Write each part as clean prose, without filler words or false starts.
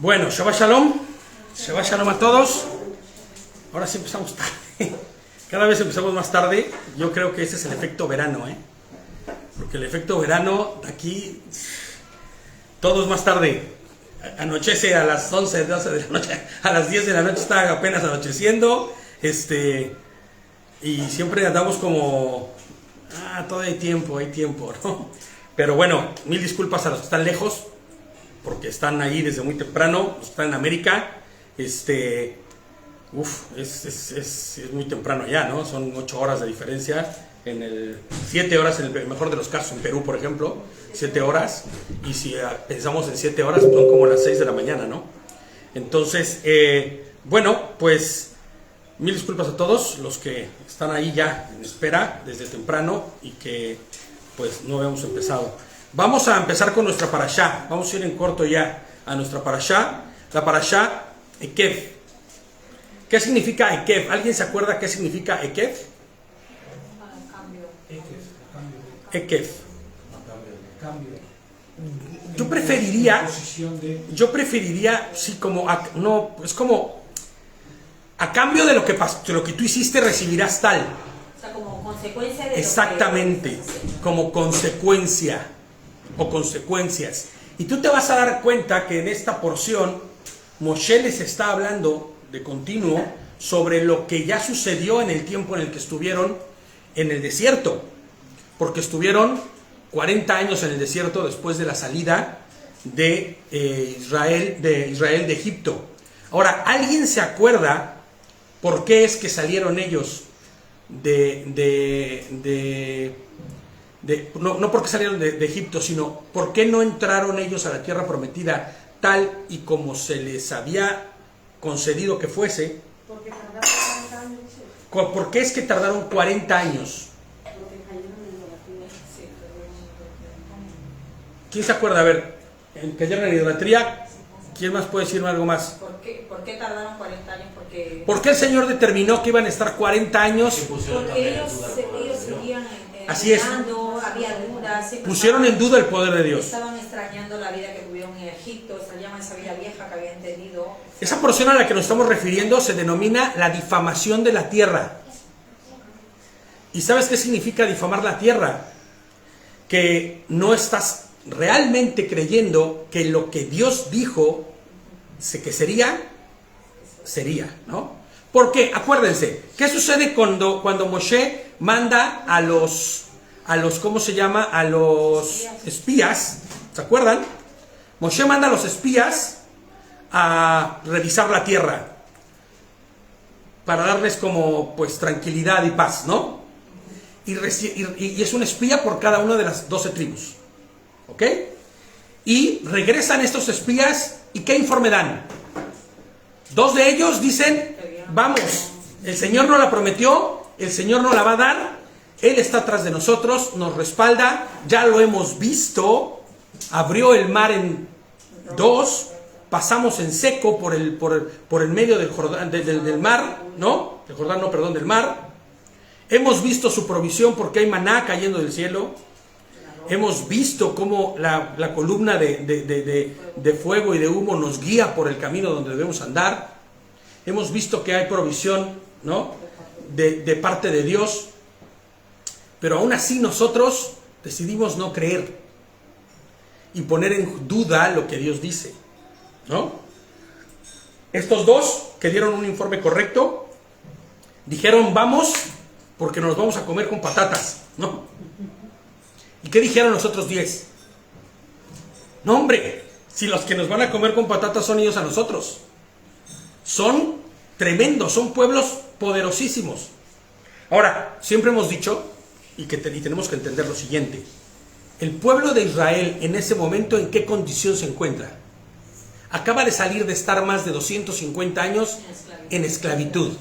Bueno, Shabbat Shalom. Shabbat Shalom a todos. Ahora sí empezamos tarde. Cada vez empezamos más tarde. Yo creo que ese es el efecto verano, porque el efecto verano aquí todo es más tarde. Anochece a las 11, 12 de la noche, a las 10 de la noche está apenas anocheciendo. Y siempre andamos como todavía hay tiempo, ¿no? Pero bueno, mil disculpas a los que están lejos, porque están ahí desde muy temprano, están en América. Es muy temprano ya, ¿no? Son 8 horas de diferencia, 7 horas en el mejor de los casos, en Perú, por ejemplo, 7 horas, y si pensamos en 7 horas, son como las 6 de la mañana, ¿no? Entonces, bueno, pues, mil disculpas a todos los que están ahí ya en espera desde temprano y que, pues, no habíamos empezado. Vamos a empezar con nuestra parashá. Vamos a ir en corto ya a nuestra parashá. La parashá Ekev. ¿Qué significa Ekev? ¿Alguien se acuerda qué significa Ekev? Ekev. Yo preferiría, sí, como, es como, a cambio de lo que tú hiciste recibirás tal. O sea, como consecuencia de exactamente, lo que como consecuencia o consecuencias. Y tú te vas a dar cuenta que en esta porción Moshe les está hablando de continuo sobre lo que ya sucedió en el tiempo en el que estuvieron en el desierto, porque estuvieron 40 años en el desierto después de la salida de Israel de Egipto. Ahora, ¿alguien se acuerda por qué es que salieron ellos no porque salieron de Egipto, sino por qué no entraron ellos a la tierra prometida tal y como se les había concedido que fuese? Porque tardaron 40 años. ¿Por qué es que tardaron 40 años? Porque cayeron en idolatría. Sí, ¿Quién se acuerda? A ver, en cayeron en idolatría. ¿Quién más puede decirme algo más? ¿Por qué tardaron 40 años? ¿Por qué el Señor determinó que iban a estar 40 años? Porque ellos seguían Así es. Había dudas. Pusieron en duda el poder de Dios. Estaban extrañando la vida que tuvieron en Egipto, extrañaban esa vida vieja que habían tenido. Esa porción a la que nos estamos refiriendo se denomina la difamación de la tierra. ¿Y sabes qué significa difamar la tierra? Que no estás realmente creyendo que lo que Dios dijo que sería, ¿no? Porque, acuérdense, ¿qué sucede cuando Moshe manda a los ¿cómo se llama? A los espías, ¿se acuerdan? Moshe manda a los espías a revisar la tierra para darles como, pues, tranquilidad y paz, ¿no? Y es un espía por cada una de las 12 tribus, ¿ok? Y regresan estos espías, ¿y qué informe dan? 2 de ellos dicen: vamos, el Señor nos la prometió, el Señor nos la va a dar, Él está atrás de nosotros, nos respalda, ya lo hemos visto, abrió el mar en 2, pasamos en seco por el medio del Jordán, del mar, ¿no? Del Jordán, no, perdón, del mar. Hemos visto su provisión porque hay maná cayendo del cielo. Hemos visto cómo la columna de fuego y de humo nos guía por el camino donde debemos andar. Hemos visto que hay provisión, ¿no? de parte de Dios. Pero aún así nosotros decidimos no creer y poner en duda lo que Dios dice, ¿no? Estos 2 que dieron un informe correcto dijeron: vamos porque nos vamos a comer con patatas, ¿no? ¿Y qué dijeron los otros 10? No, hombre, si los que nos van a comer con patatas son ellos a nosotros. Son tremendos, son pueblos poderosísimos. Ahora, siempre hemos dicho, y tenemos que entender lo siguiente: el pueblo de Israel en ese momento, ¿en qué condición se encuentra? Acaba de salir de estar más de 250 años en esclavitud.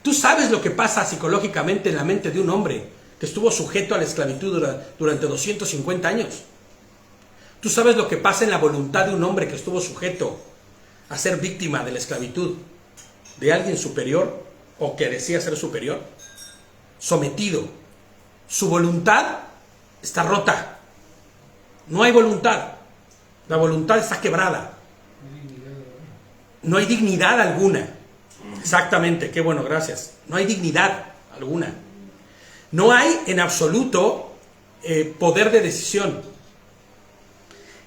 ¿Tú sabes lo que pasa psicológicamente en la mente de un hombre que estuvo sujeto a la esclavitud durante 250 años? ¿Tú sabes lo que pasa en la voluntad de un hombre que estuvo sujeto a ser víctima de la esclavitud de alguien superior o que decía ser superior? Sometido. Su voluntad está rota. No hay voluntad. La voluntad está quebrada. No hay dignidad alguna. Exactamente, qué bueno, gracias. No hay dignidad alguna. No hay en absoluto poder de decisión.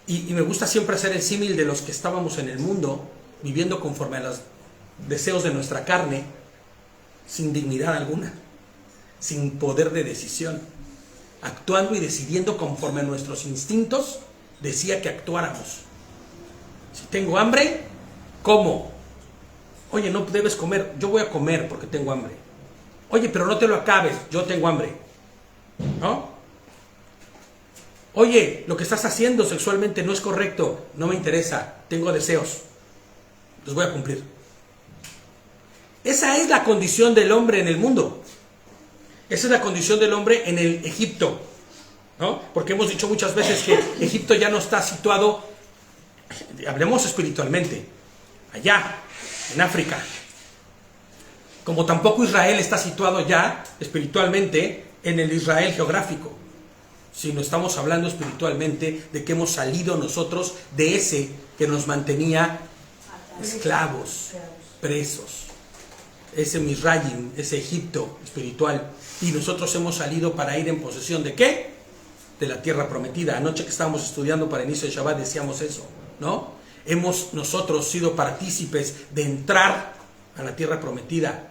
Y me gusta siempre hacer el símil de los que estábamos en el mundo, viviendo conforme a los deseos de nuestra carne, sin dignidad alguna, sin poder de decisión, actuando y decidiendo conforme a nuestros instintos decía que actuáramos. Si tengo hambre, como. Oye, no debes comer, yo voy a comer porque tengo hambre. Oye, pero no te lo acabes, yo tengo hambre. ¿No? Oye, lo que estás haciendo sexualmente no es correcto, no me interesa, tengo deseos, los voy a cumplir. Esa es la condición del hombre en el mundo. Esa es la condición del hombre en el Egipto, ¿no? Porque hemos dicho muchas veces que Egipto ya no está situado, hablemos espiritualmente, allá, en África. Como tampoco Israel está situado ya espiritualmente en el Israel geográfico, sino estamos hablando espiritualmente de que hemos salido nosotros de ese que nos mantenía esclavos, presos, ese Misrayim, ese Egipto espiritual, y nosotros hemos salido para ir en posesión ¿de qué? De la tierra prometida. Anoche que estábamos estudiando para inicio de Shabbat decíamos eso, ¿no? Hemos nosotros sido partícipes de entrar a la tierra prometida.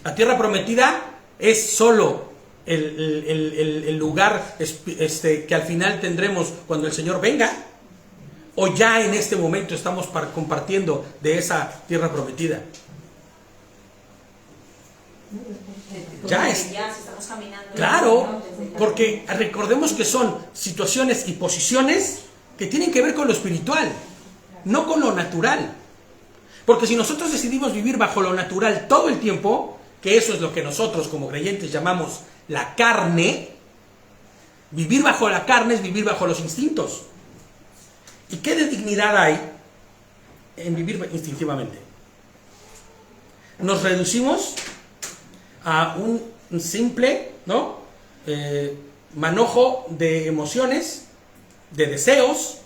La tierra prometida es solo el lugar que al final tendremos cuando el Señor venga, o ya en este momento estamos compartiendo de esa tierra prometida. Ya es. Claro, porque recordemos que son situaciones y posiciones que tienen que ver con lo espiritual, no con lo natural. Porque si nosotros decidimos vivir bajo lo natural todo el tiempo, que eso es lo que nosotros como creyentes llamamos la carne, vivir bajo la carne es vivir bajo los instintos. ¿Y qué de dignidad hay en vivir instintivamente? Nos reducimos a un simple, ¿no? Manojo de emociones, de deseos,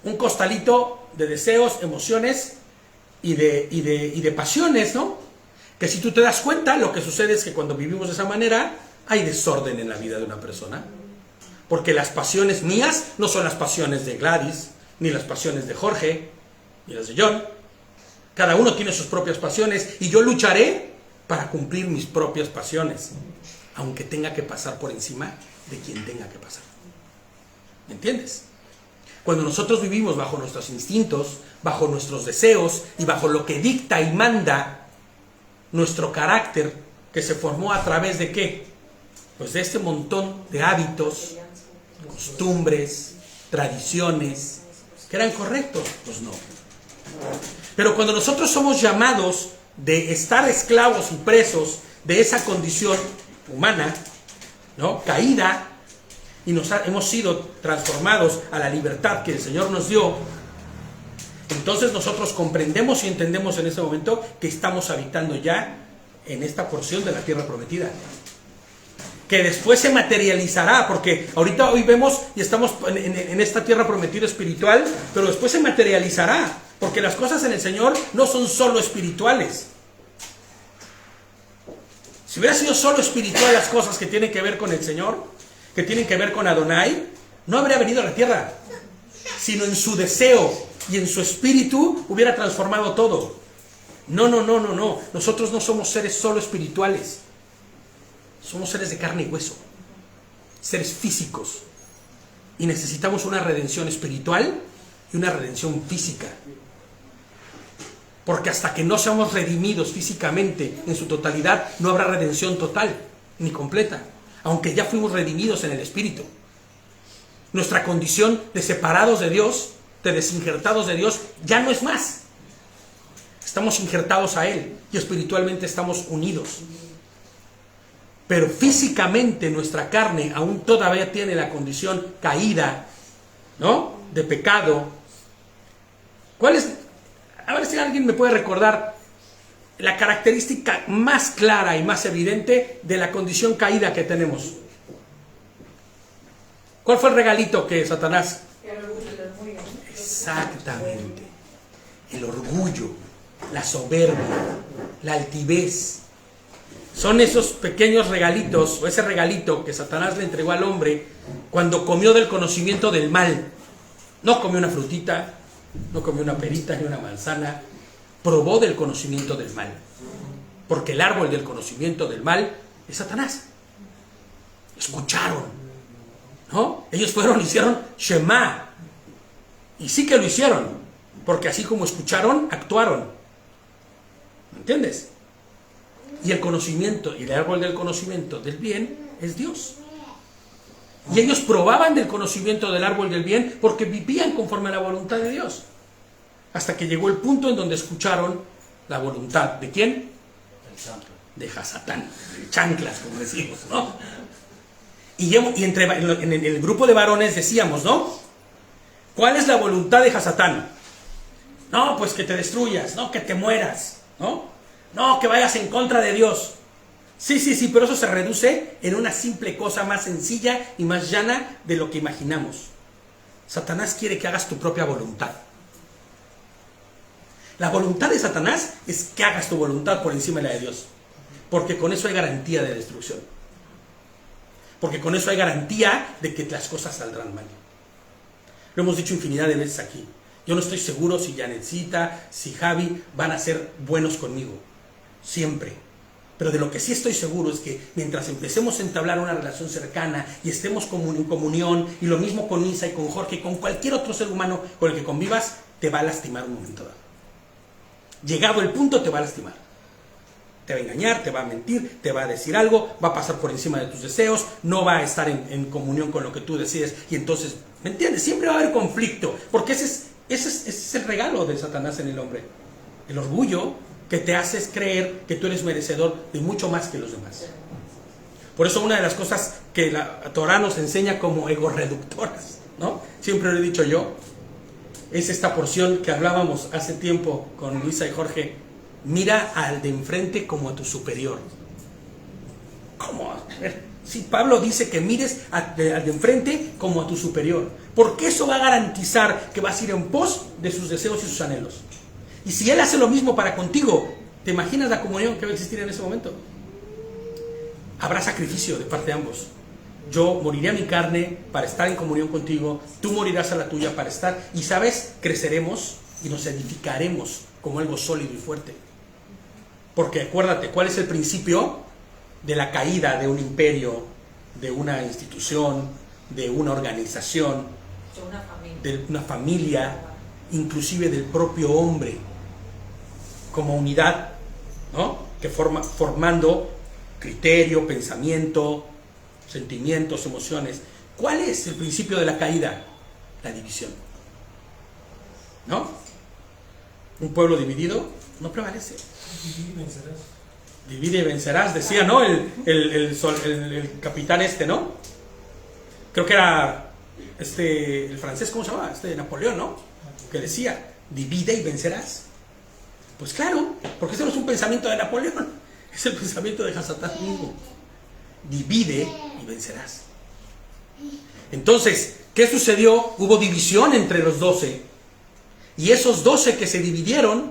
un costalito de deseos, emociones y de pasiones, ¿no? Que si tú te das cuenta, lo que sucede es que cuando vivimos de esa manera, hay desorden en la vida de una persona. Porque las pasiones mías no son las pasiones de Gladys, ni las pasiones de Jorge, ni las de John. Cada uno tiene sus propias pasiones y yo lucharé para cumplir mis propias pasiones, aunque tenga que pasar por encima de quien tenga que pasar. ¿Me entiendes? Cuando nosotros vivimos bajo nuestros instintos, bajo nuestros deseos y bajo lo que dicta y manda nuestro carácter, que se formó a través de ¿qué? Pues de este montón de hábitos, costumbres, tradiciones, que eran correctos, pues no. Pero cuando nosotros somos llamados de estar esclavos y presos de esa condición humana, ¿no? Caída, y hemos sido transformados a la libertad que el Señor nos dio, entonces nosotros comprendemos y entendemos en ese momento que estamos habitando ya en esta porción de la tierra prometida, que después se materializará, porque ahorita hoy vemos y estamos en esta tierra prometida espiritual, pero después se materializará, porque las cosas en el Señor no son solo espirituales. Si hubiera sido solo espiritual las cosas que tienen que ver con el Señor, que tienen que ver con Adonai, no habría venido a la tierra, sino en su deseo y en su espíritu hubiera transformado todo. No. Nosotros no somos seres solo espirituales. Somos seres de carne y hueso. Seres físicos. Y necesitamos una redención espiritual y una redención física. Porque hasta que no seamos redimidos físicamente en su totalidad, no habrá redención total ni completa. Aunque ya fuimos redimidos en el espíritu. Nuestra condición de separados de Dios, de desinjertados de Dios, ya no es más. Estamos injertados a Él y espiritualmente estamos unidos. Pero físicamente nuestra carne aún todavía tiene la condición caída, ¿no? De pecado. ¿Cuál es? A ver si alguien me puede recordar la característica más clara y más evidente de la condición caída que tenemos. ¿Cuál fue el regalito que Satanás? Exactamente. el orgullo, la soberbia, la altivez. Son esos pequeños regalitos, o ese regalito que Satanás le entregó al hombre cuando comió del conocimiento del mal. No comió una frutita, no comió una perita ni una manzana, probó del conocimiento del mal. Porque el árbol del conocimiento del mal es Satanás. Escucharon, ¿no? Ellos fueron y hicieron Shema. Y sí que lo hicieron, porque así como escucharon, actuaron. ¿Me entiendes? Y el conocimiento, y el árbol del conocimiento del bien es Dios. Y ellos probaban del conocimiento del árbol del bien porque vivían conforme a la voluntad de Dios. Hasta que llegó el punto en donde escucharon la voluntad. ¿De quién? De Hasatán, de chanclas, como decimos, ¿no? Y en el grupo de varones decíamos, ¿no? ¿Cuál es la voluntad de Hasatán? No, pues que te destruyas, no, que te mueras, ¿no? No, que vayas en contra de Dios. Sí, pero eso se reduce en una simple cosa más sencilla y más llana de lo que imaginamos. Satanás quiere que hagas tu propia voluntad. La voluntad de Satanás es que hagas tu voluntad por encima de la de Dios. Porque con eso hay garantía de destrucción. Porque con eso hay garantía de que las cosas saldrán mal. Lo hemos dicho infinidad de veces aquí. Yo no estoy seguro si Janetcita, si Javi van a ser buenos conmigo. Siempre. Pero de lo que sí estoy seguro es que mientras empecemos a entablar una relación cercana y estemos en comunión, y lo mismo con Isa y con Jorge y con cualquier otro ser humano con el que convivas, te va a lastimar un momento dado. Llegado el punto, te va a lastimar. Te va a engañar, te va a mentir, te va a decir algo, va a pasar por encima de tus deseos, no va a estar en comunión con lo que tú decides, y entonces, ¿me entiendes? Siempre va a haber conflicto, porque ese es el regalo de Satanás en el hombre. El orgullo que te haces creer que tú eres merecedor de mucho más que los demás. Por eso una de las cosas que la Torah nos enseña como egorreductoras, ¿no? Siempre lo he dicho yo, es esta porción que hablábamos hace tiempo con Luisa y Jorge. Mira al de enfrente como a tu superior. ¿Cómo? A ver, si Pablo dice que mires al de enfrente como a tu superior, porque eso va a garantizar que vas a ir en pos de sus deseos y sus anhelos. Y si él hace lo mismo para contigo, ¿te imaginas la comunión que va a existir en ese momento? Habrá sacrificio de parte de ambos. Yo moriré a mi carne para estar en comunión contigo, tú morirás a la tuya para estar, y sabes, creceremos y nos edificaremos como algo sólido y fuerte. Porque acuérdate, ¿cuál es el principio de la caída de un imperio, de una institución, de una organización, de una familia, inclusive del propio hombre, como unidad, ¿no? Que formando criterio, pensamiento, sentimientos, emociones. ¿Cuál es el principio de la caída? La división, ¿no? Un pueblo dividido no prevalece. Divide y vencerás, decía, ¿no? El capitán ¿no? Creo que era el francés, ¿cómo se llama? Napoleón, ¿no? Que decía, divide y vencerás. Pues claro, porque ese no es un pensamiento de Napoleón, es el pensamiento de Hasatán mismo. Divide y vencerás. Entonces, ¿qué sucedió? Hubo división entre los 12. Y esos 12 que se dividieron,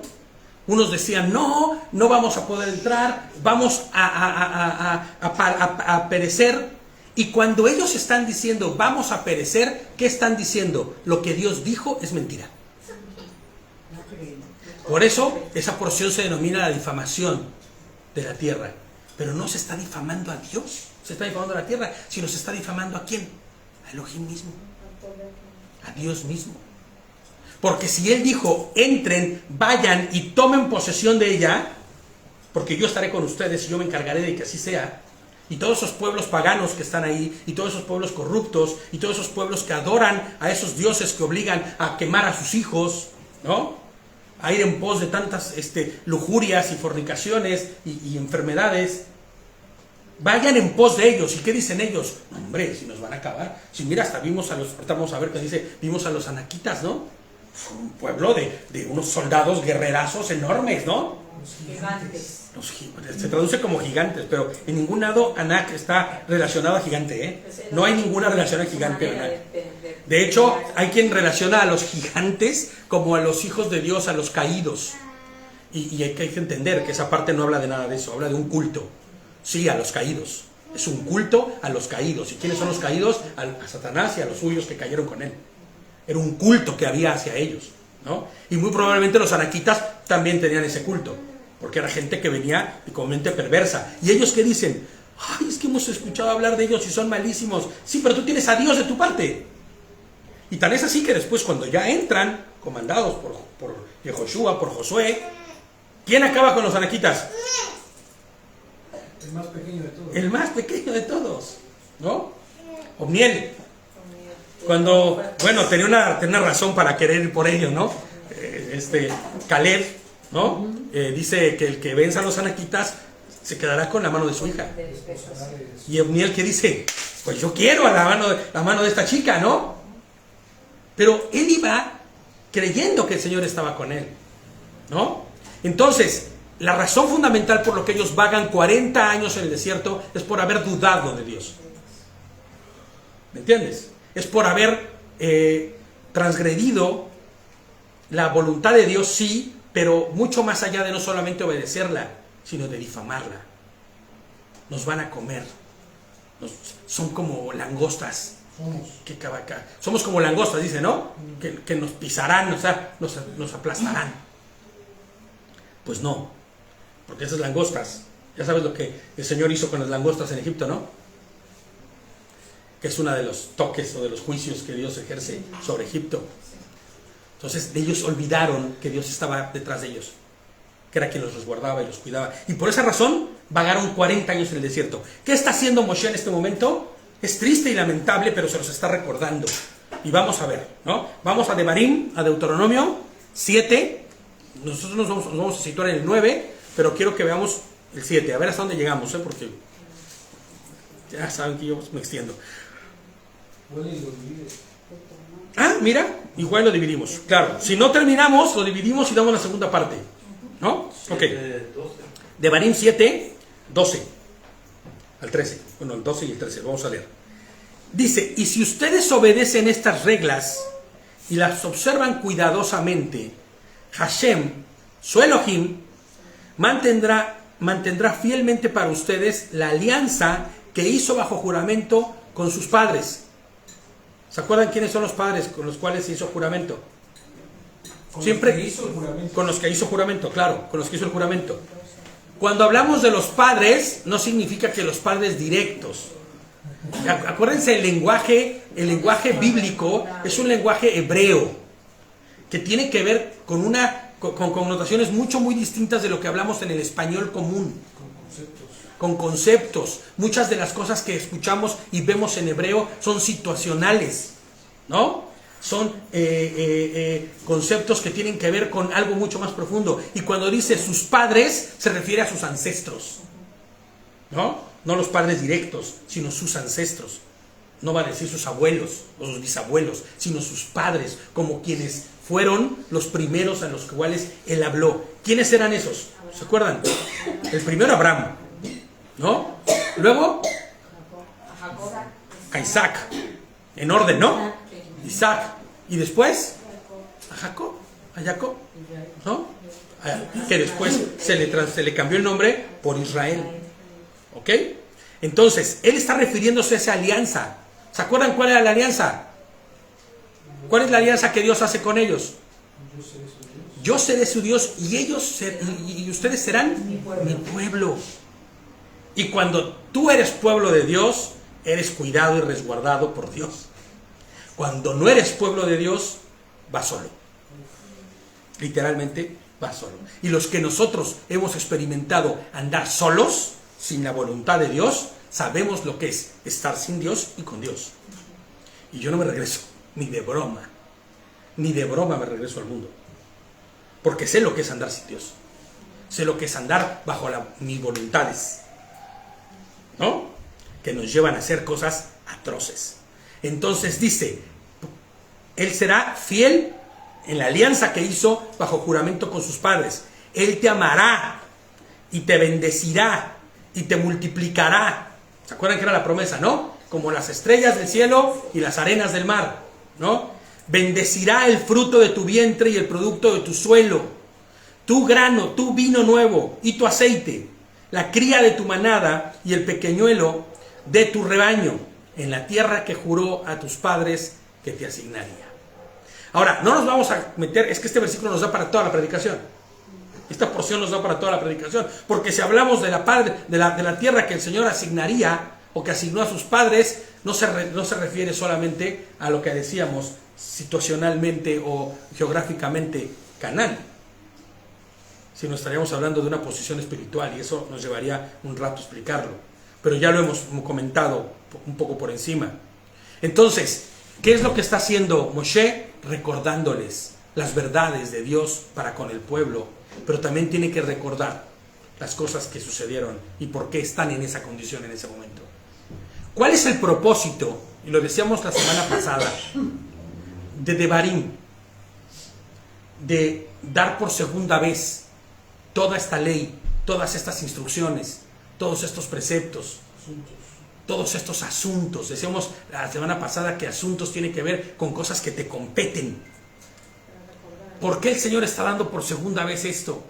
unos decían, no vamos a poder entrar, vamos a perecer. Y cuando ellos están diciendo, vamos a perecer, ¿qué están diciendo? Lo que Dios dijo es mentira. Por eso, esa porción se denomina la difamación de la tierra. Pero no se está difamando a Dios, se está difamando a la tierra, sino se está difamando ¿a quién? A Elohim mismo, a Dios mismo. Porque si Él dijo, entren, vayan y tomen posesión de ella, porque yo estaré con ustedes y yo me encargaré de que así sea, y todos esos pueblos paganos que están ahí, y todos esos pueblos corruptos, y todos esos pueblos que adoran a esos dioses que obligan a quemar a sus hijos, ¿no? A ir en pos de tantas lujurias y fornicaciones y enfermedades, vayan en pos de ellos. ¿Y qué dicen ellos? No, hombre, si nos van a acabar. Si mira, hasta vimos vamos a ver qué dice, vimos a los anaquitas, ¿no? Fue un pueblo de unos soldados guerrerazos enormes, ¿no? Gigantes. Se traduce como gigantes, pero en ningún lado Anak está relacionado a gigante, ¿eh? No hay ninguna relación a gigante. De hecho, hay quien relaciona a los gigantes como a los hijos de Dios, a los caídos. Y hay que entender que esa parte no habla de nada de eso, habla de un culto. Sí, a los caídos. Es un culto a los caídos. ¿Y quiénes son los caídos? A Satanás y a los suyos que cayeron con él. Era un culto que había hacia ellos, ¿no? Y muy probablemente los anaquitas también tenían ese culto, porque era gente que venía con mente perversa. ¿Y ellos qué dicen? Ay, es que hemos escuchado hablar de ellos y son malísimos. Sí, pero tú tienes a Dios de tu parte. Y tan es así que después, cuando ya entran, comandados por Yehoshua, por Josué, ¿quién acaba con los anaquitas? El más pequeño de todos. El más pequeño de todos, ¿no? Ovniel. Cuando, bueno, tenía una razón para querer ir por ello, ¿no? Caleb, ¿no? Dice que el que venza a los anaquitas se quedará con la mano de su hija. Y Ovniel, ¿qué dice? Pues yo quiero a la mano de esta chica, ¿no? Pero él iba creyendo que el Señor estaba con él, ¿no? Entonces, la razón fundamental por lo que ellos vagan 40 años en el desierto es por haber dudado de Dios. ¿Me entiendes? Es por haber transgredido la voluntad de Dios, sí, pero mucho más allá de no solamente obedecerla, sino de difamarla. Nos van a comer. Son como langostas. Somos como langostas, dice, ¿no? Que nos pisarán, o sea, nos aplastarán. Pues no, porque esas langostas, ya sabes lo que el Señor hizo con las langostas en Egipto, ¿no? Que es uno de los toques o de los juicios que Dios ejerce sobre Egipto. Entonces ellos olvidaron que Dios estaba detrás de ellos, que era quien los resguardaba y los cuidaba. Y por esa razón vagaron 40 años en el desierto. ¿Qué está haciendo Moshe en este momento? Es triste y lamentable, pero se los está recordando. Y vamos a ver, ¿no? Vamos a Devarim, a Deuteronomio 7. Nosotros nos vamos a situar en el 9, pero quiero que veamos el 7. A ver hasta dónde llegamos, porque ya saben que yo me extiendo. Ah, mira, igual lo dividimos. Claro, si no terminamos, lo dividimos y damos la segunda parte, ¿no? Ok. Devarim 7, 12 al 13. Bueno, el 12 y el 13, vamos a leer. Dice, y si ustedes obedecen estas reglas y las observan cuidadosamente, Hashem, su Elohim, mantendrá fielmente para ustedes la alianza que hizo bajo juramento con sus padres. ¿Se acuerdan quiénes son los padres con los cuales se hizo juramento? Siempre con los que hizo juramento, claro, con los que hizo el juramento. Cuando hablamos de los padres, no significa que los padres directos. Acuérdense, el lenguaje bíblico es un lenguaje hebreo que tiene que ver con connotaciones muy distintas de lo que hablamos en el español común. Con conceptos. Muchas de las cosas que escuchamos y vemos en hebreo son situacionales, ¿no? Son conceptos que tienen que ver con algo mucho más profundo. Y cuando dice sus padres, se refiere a sus ancestros, ¿no? No los padres directos, sino sus ancestros. No va a decir sus abuelos o sus bisabuelos, sino sus padres, como quienes fueron los primeros a los cuales él habló. ¿Quiénes eran esos? ¿Se acuerdan? El primero, Abraham, ¿no? Luego a Isaac, en orden, ¿no? Isaac, y después a Jacob, ¿no? Que después se le cambió el nombre por Israel, ¿ok? Entonces, él está refiriéndose a esa alianza. ¿Se acuerdan cuál era la alianza? ¿Cuál es la alianza que Dios hace con ellos? Yo seré su Dios y ustedes serán mi pueblo. Y cuando tú eres pueblo de Dios, eres cuidado y resguardado por Dios. Cuando no eres pueblo de Dios, vas solo. Literalmente, vas solo. Y los que nosotros hemos experimentado andar solos, sin la voluntad de Dios, sabemos lo que es estar sin Dios y con Dios. Y yo no me regreso, ni de broma me regreso al mundo. Porque sé lo que es andar sin Dios. Sé lo que es andar bajo mis voluntades, ¿no? Que nos llevan a hacer cosas atroces. Entonces dice, él será fiel en la alianza que hizo bajo juramento con sus padres. Él te amará y te bendecirá y te multiplicará. ¿Se acuerdan que era la promesa, no? Como las estrellas del cielo y las arenas del mar. ¿no? Bendecirá el fruto de tu vientre y el producto de tu suelo, tu grano, tu vino nuevo y tu aceite, la cría de tu manada y el pequeñuelo de tu rebaño, en la tierra que juró a tus padres que te asignaría. Ahora, no nos vamos a meter, es que este versículo nos da para toda la predicación. Esta porción nos da para toda la predicación, porque si hablamos de la tierra que el Señor asignaría o que asignó a sus padres, no se refiere solamente a lo que decíamos situacionalmente o geográficamente Canaán, sino estaríamos hablando de una posición espiritual, y eso nos llevaría un rato explicarlo, pero ya lo hemos comentado un poco por encima. Entonces, ¿qué es lo que está haciendo Moshe? Recordándoles las verdades de Dios para con el pueblo, pero también tiene que recordar las cosas que sucedieron y por qué están en esa condición en ese momento. ¿Cuál es el propósito? Y lo decíamos la semana pasada, de Devarim, de dar por segunda vez toda esta ley, todas estas instrucciones, todos estos preceptos, todos estos asuntos. Decíamos la semana pasada que asuntos tiene que ver con cosas que te competen. ¿Por qué el Señor está dando por segunda vez esto?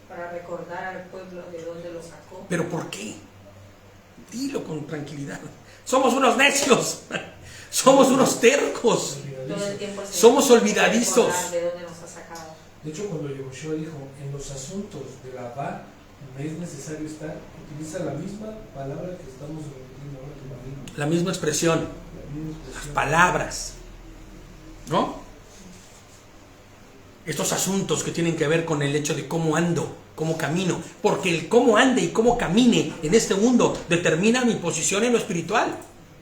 Para recordar al pueblo de dónde lo sacó. ¿Pero por qué? Dilo con tranquilidad. Somos unos necios. Somos unos tercos. Todo el tiempo somos olvidadizos. De dónde nos ha sacado. De hecho, cuando Yehoshua dijo, en los asuntos de la va, no es necesario estar, utiliza la misma palabra que estamos repitiendo ahora que Marino. La misma expresión. Las palabras. ¿No? Estos asuntos que tienen que ver con el hecho de cómo ando, cómo camino. Porque el cómo ande y cómo camine en este mundo determina mi posición en lo espiritual.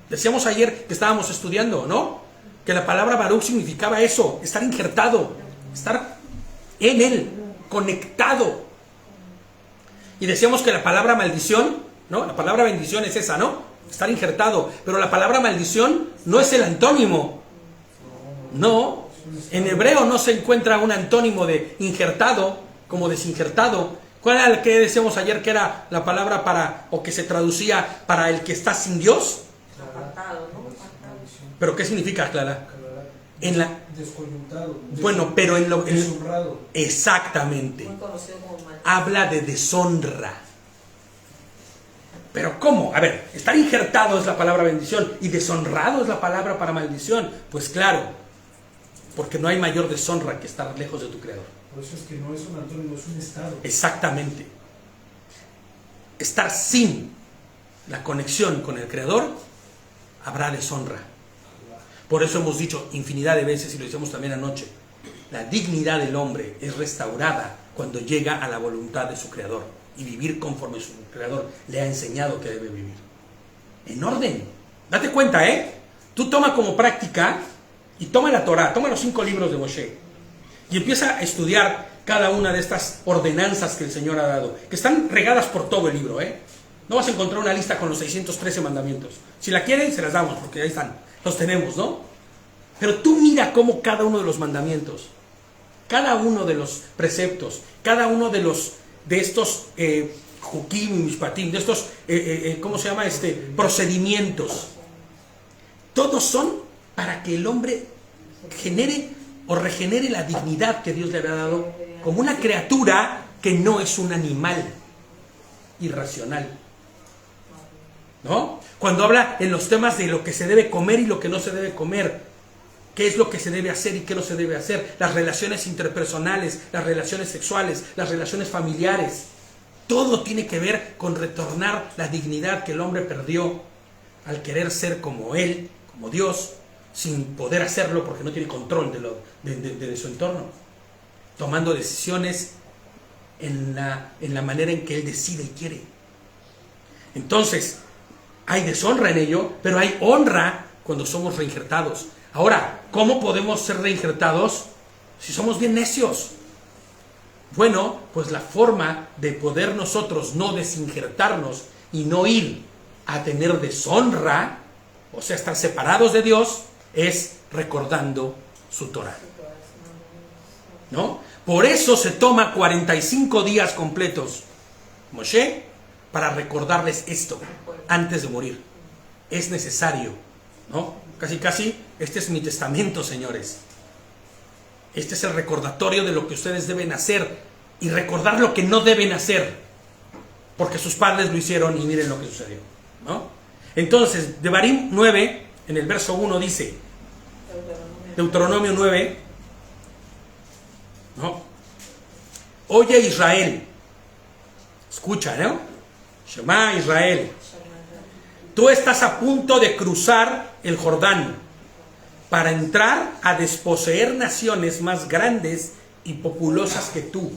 Decíamos ayer que estábamos estudiando, ¿no? Que la palabra Baruch significaba eso, estar injertado, estar en él, conectado. Y decíamos que la palabra maldición, ¿no? La palabra bendición es esa, ¿no? Estar injertado. Pero la palabra maldición no es el antónimo. No. En hebreo no se encuentra un antónimo de injertado como desinjertado. ¿Cuál era el que decíamos ayer que era la palabra para, o que se traducía para el que está sin Dios? Apartado, ¿no? ¿Pero qué significa, Clara? En la... Descoyuntado. Bueno, pero en lo... Deshonrado. Exactamente. Muy conocido como maldición. Habla de deshonra. ¿Pero cómo? A ver, estar injertado es la palabra bendición y deshonrado es la palabra para maldición. Pues claro, porque no hay mayor deshonra que estar lejos de tu Creador. Por eso es que no es un antónimo, es un estado. Exactamente. Estar sin la conexión con el Creador, habrá deshonra. Por eso hemos dicho infinidad de veces, y lo decíamos también anoche, la dignidad del hombre es restaurada cuando llega a la voluntad de su Creador y vivir conforme su Creador le ha enseñado que debe vivir. En orden. Date cuenta, Tú toma como práctica y toma la Torah, toma los 5 libros de Moshe y empieza a estudiar cada una de estas ordenanzas que el Señor ha dado, que están regadas por todo el libro, No vas a encontrar una lista con los 613 mandamientos. Si la quieren, se las damos, porque ahí están, los tenemos, ¿no? Pero tú mira cómo cada uno de los mandamientos, cada uno de los preceptos, cada uno de estos jukim y mishpatim, de estos, ¿cómo se llama? Procedimientos, todos son para que el hombre genere o regenere la dignidad que Dios le había dado como una criatura que no es un animal irracional, ¿no? Cuando habla en los temas de lo que se debe comer y lo que no se debe comer, qué es lo que se debe hacer y qué no se debe hacer, las relaciones interpersonales, las relaciones sexuales, las relaciones familiares, todo tiene que ver con retornar la dignidad que el hombre perdió al querer ser como él, como Dios, sin poder hacerlo porque no tiene control de su entorno, tomando decisiones en la manera en que él decide y quiere. Entonces, hay deshonra en ello, pero hay honra cuando somos reinjertados. Ahora, ¿cómo podemos ser reinjertados si somos bien necios? Bueno, pues la forma de poder nosotros no desinjertarnos y no ir a tener deshonra, o sea, estar separados de Dios, es recordando su Torah, ¿no? Por eso se toma 45 días completos Moshe para recordarles esto antes de morir. Es necesario ¿no? Casi, casi, este es mi testamento, señores. Este es el recordatorio de lo que ustedes deben hacer y recordar lo que no deben hacer, porque sus padres lo hicieron y miren lo que sucedió, ¿no? Entonces, Devarim 9, en el verso 1 dice, Deuteronomio 9, ¿no? Oye Israel, escucha, ¿no? Shema Israel, tú estás a punto de cruzar el Jordán para entrar a desposeer naciones más grandes y populosas que tú.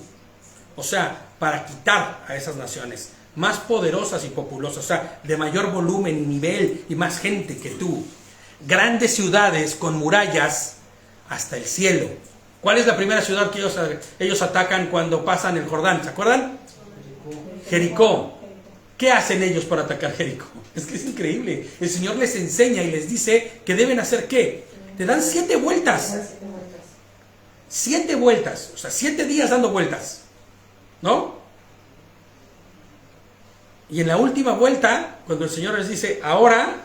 O sea, para quitar a esas naciones más poderosas y populosas, o sea, de mayor volumen y nivel y más gente que tú. Grandes ciudades con murallas hasta el cielo. ¿Cuál es la primera ciudad que ellos atacan cuando pasan el Jordán? ¿Se acuerdan? Jericó. ¿Qué hacen ellos para atacar Jericó? Es que es increíble. El Señor les enseña y les dice que deben hacer ¿qué? Te dan 7 vueltas. 7 vueltas. O sea, 7 días dando vueltas. ¿No? Y en la última vuelta, cuando el Señor les dice, ahora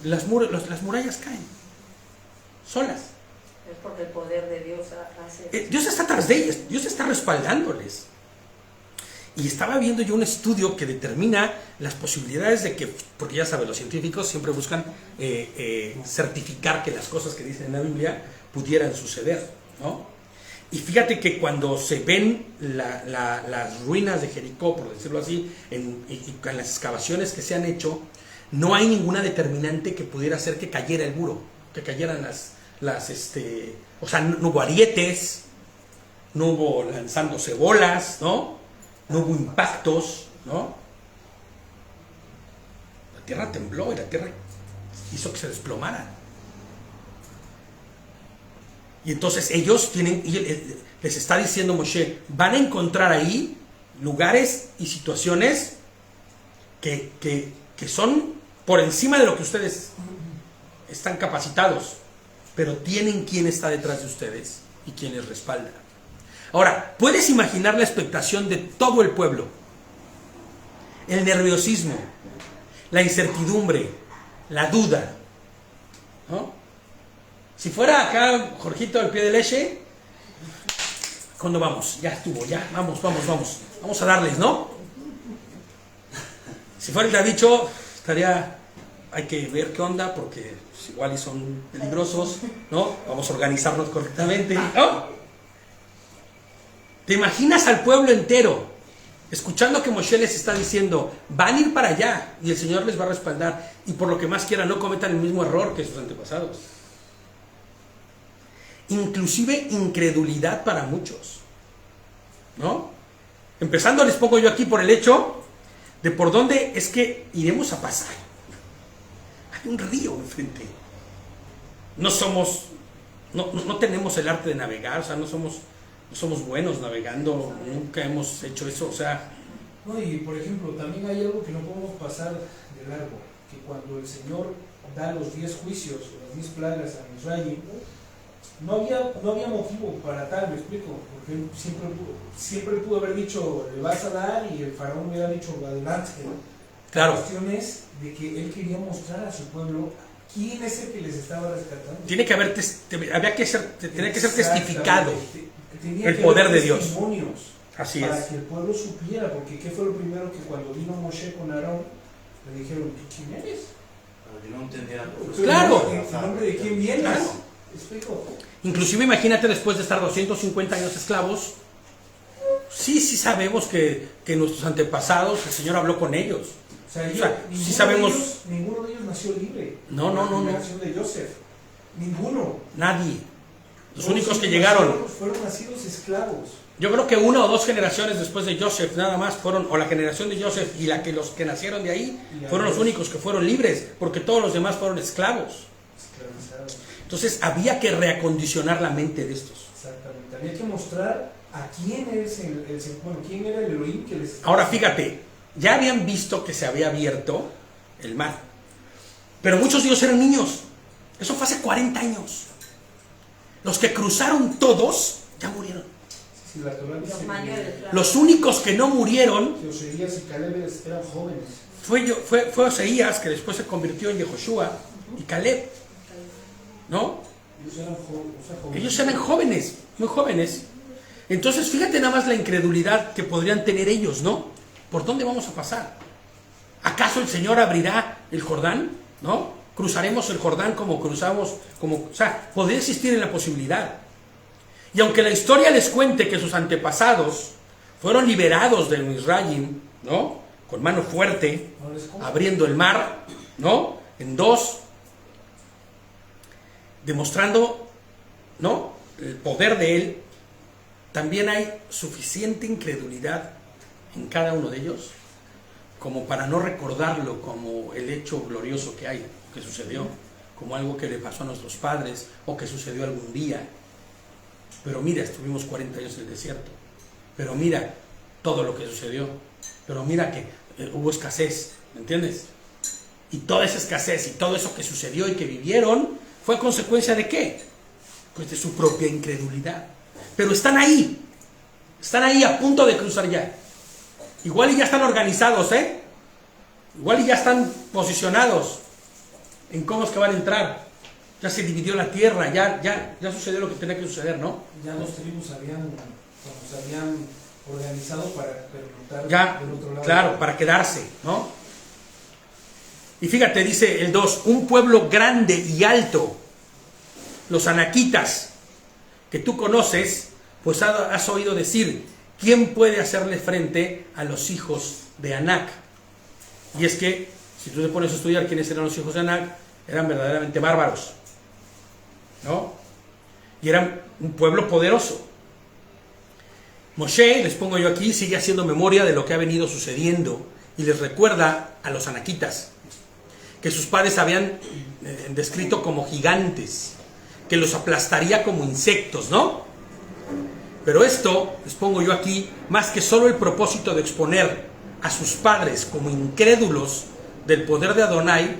las murallas caen. Solas. Es porque el poder de Dios hace... Dios está atrás de ellas. Dios está respaldándoles. Y estaba viendo yo un estudio que determina las posibilidades de que, porque ya saben, los científicos siempre buscan certificar que las cosas que dicen en la Biblia pudieran suceder, ¿no? Y fíjate que cuando se ven las ruinas de Jericó, por decirlo así, y con las excavaciones que se han hecho, no hay ninguna determinante que pudiera hacer que cayera el muro, que cayeran o sea, no hubo arietes, no hubo lanzándose bolas, ¿no? No hubo impactos, ¿no? La tierra tembló y la tierra hizo que se desplomara. Y entonces ellos les está diciendo Moshe, van a encontrar ahí lugares y situaciones que son por encima de lo que ustedes están capacitados, pero tienen quien está detrás de ustedes y quien les respalda. Ahora, ¿puedes imaginar la expectación de todo el pueblo? El nerviosismo, la incertidumbre, la duda, ¿no? Si fuera acá Jorgito al pie de leche, ¿cuándo vamos? Ya estuvo, ya, vamos. Vamos a darles, ¿no? Si fuera el Davicho, hay que ver qué onda, porque pues, igual y son peligrosos, ¿no? Vamos a organizarnos correctamente, ¿no? ¿Te imaginas al pueblo entero escuchando que Moshe les está diciendo, van a ir para allá y el Señor les va a respaldar y por lo que más quiera no cometan el mismo error que sus antepasados? Inclusive incredulidad para muchos, ¿no? Empezando les pongo yo aquí por el hecho de por dónde es que iremos a pasar. Hay un río enfrente. No tenemos el arte de navegar, o sea, no somos buenos navegando, nunca hemos hecho eso, o sea... No, y por ejemplo, también hay algo que no podemos pasar de largo, que cuando el Señor da los 10 juicios, o las 10 plagas a Israel, no había motivo para tal, me explico, porque siempre pudo haber dicho, le vas a dar, y el faraón hubiera dicho, adelante. Claro. La cuestión es de que él quería mostrar a su pueblo quién es el que les estaba rescatando. Tenía que ser testificado el poder de Dios. Así es. Para que el pueblo supiera, porque ¿qué fue lo primero que cuando vino Moshe con Aarón le dijeron, ¿quién eres? Para que no entendieran. Claro. ¿En nombre de quién vienes? Claro. ¿Explico? Inclusive imagínate después de estar 250 años esclavos, sí sabemos que nuestros antepasados, el Señor habló con ellos. O sea, sí sabemos. Ninguno de ellos nació libre. No. La generación de Joseph. Ninguno. Nadie. Los Todos únicos que ellos llegaron. fueron nacidos esclavos. Yo creo que 1 o 2 generaciones después de Joseph nada más fueron, o la generación de Joseph y los que nacieron de ahí, fueron los únicos que fueron libres, porque todos los demás fueron esclavos. Esclavizados. Entonces había que reacondicionar la mente de estos. Exactamente. Había que mostrar a quién es quién era el Elohim que les... Ahora fíjate, ya habían visto que se había abierto el mar, pero muchos de ellos eran niños. Eso fue hace 40 años. Los que cruzaron todos ya murieron. Sí, la Torá dice Los únicos que no murieron que Oseías y Caleb eran jóvenes. fue Oseías, que después se convirtió en Yehoshua, y Caleb, ¿no? jóvenes. Ellos eran jóvenes, muy jóvenes. Entonces, fíjate nada más la incredulidad que podrían tener ellos, ¿no? ¿Por dónde vamos a pasar? ¿Acaso el Señor abrirá el Jordán? ¿No? ¿Cruzaremos el Jordán como cruzamos? O sea, podría existir en la posibilidad. Y aunque la historia les cuente que sus antepasados fueron liberados del Mizraim, ¿no? Con mano fuerte, abriendo el mar, ¿no? En dos, demostrando, ¿no? El poder de Él. También hay suficiente incredulidad en cada uno de ellos como para no recordarlo como el hecho glorioso que hay, que sucedió, como algo que le pasó a nuestros padres o que sucedió algún día. Pero mira, estuvimos 40 años en el desierto. Pero mira todo lo que sucedió. Pero mira que hubo escasez, ¿me entiendes? Y toda esa escasez y todo eso que sucedió y que vivieron fue consecuencia ¿de qué? Pues de su propia incredulidad. Pero están ahí a punto de cruzar ya. Igual y ya están organizados, igual y ya están posicionados en cómo es que van a entrar. Ya se dividió la tierra, ya sucedió lo que tenía que suceder, ¿no? Ya los tribus se habían organizado para permutar ya, del otro lado. Claro, para quedarse, ¿no? Y fíjate, dice el 2, un pueblo grande y alto, los anaquitas, que tú conoces, pues has oído decir, ¿quién puede hacerle frente a los hijos de Anac? Y es que, si tú te pones a estudiar quiénes eran los hijos de Anac, eran verdaderamente bárbaros, ¿no? Y eran un pueblo poderoso. Moshe, les pongo yo aquí, sigue haciendo memoria de lo que ha venido sucediendo y les recuerda a los anaquitas que sus padres habían descrito como gigantes, que los aplastaría como insectos, ¿no? Pero esto, les pongo yo aquí, más que solo el propósito de exponer a sus padres como incrédulos del poder de Adonai,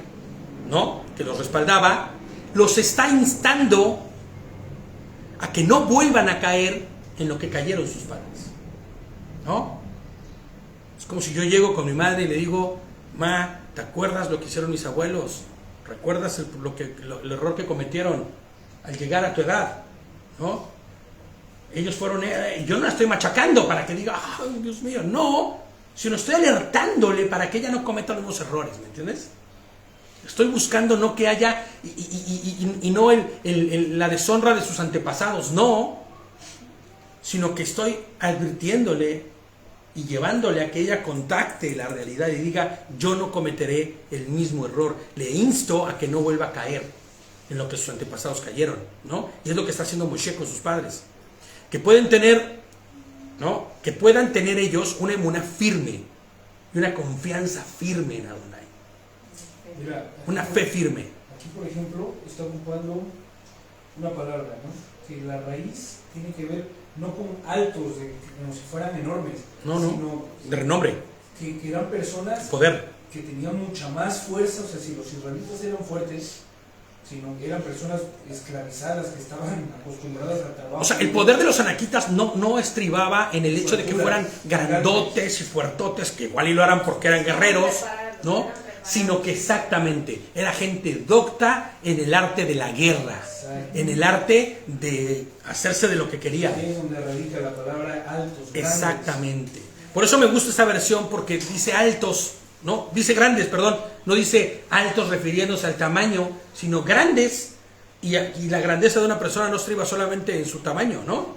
¿no? Que los respaldaba, los está instando a que no vuelvan a caer en lo que cayeron sus padres, ¿no? Es como si yo llego con mi madre y le digo, ma, ¿te acuerdas lo que hicieron mis abuelos? ¿Recuerdas el error que cometieron al llegar a tu edad? ¿No? Ellos fueron, yo no la estoy machacando para que diga, ay, Dios mío, no, sino estoy alertándole para que ella no cometa los mismos errores, ¿me entiendes? Estoy buscando no que haya, y no la deshonra de sus antepasados, no, sino que estoy advirtiéndole y llevándole a que ella contacte la realidad y diga, yo no cometeré el mismo error, le insto a que no vuelva a caer en lo que sus antepasados cayeron, ¿no? Y es lo que está haciendo Moshe con sus padres. Que pueden tener, ¿no? Que puedan tener ellos una emuná firme y una confianza firme en Adonai. Mira, una fe firme. Aquí, por ejemplo, está ocupando una palabra, ¿no? Que la raíz tiene que ver no con altos, como si fueran enormes, sino de renombre. Que eran personas poder, que tenían mucha más fuerza. O sea, si los israelitas eran fuertes, sino que eran personas esclavizadas que estaban acostumbradas al trabajo. O sea, el poder de los anaquitas no estribaba en el hecho de que fueran grandotes y fuertotes, que igual y lo eran porque eran guerreros, ¿no? Sino que exactamente era gente docta en el arte de la guerra, en el arte de hacerse de lo que quería. Ahí es donde radica la palabra altos. Exactamente. Por eso me gusta esta versión, porque dice altos, ¿no? Dice grandes, perdón, no dice altos refiriéndose al tamaño, sino grandes, y la grandeza de una persona no estriba solamente en su tamaño, ¿no?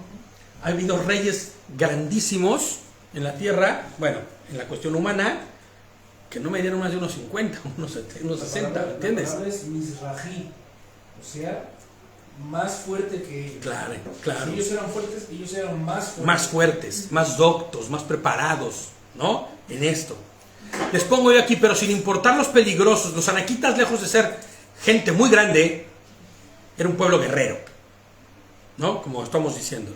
Ha habido reyes grandísimos en la tierra, bueno, en la cuestión humana, que no me dieron más de unos 50, unos 60, ¿me entiendes? La palabra es Mizrahi, o sea, más fuerte que ellos. Claro. Si ellos eran fuertes, ellos eran más fuertes. Más fuertes, más doctos, más preparados, ¿no? En esto. Les pongo yo aquí, pero sin importar los peligrosos, los anaquitas, lejos de ser gente muy grande, era un pueblo guerrero, ¿no? Como estamos diciendo.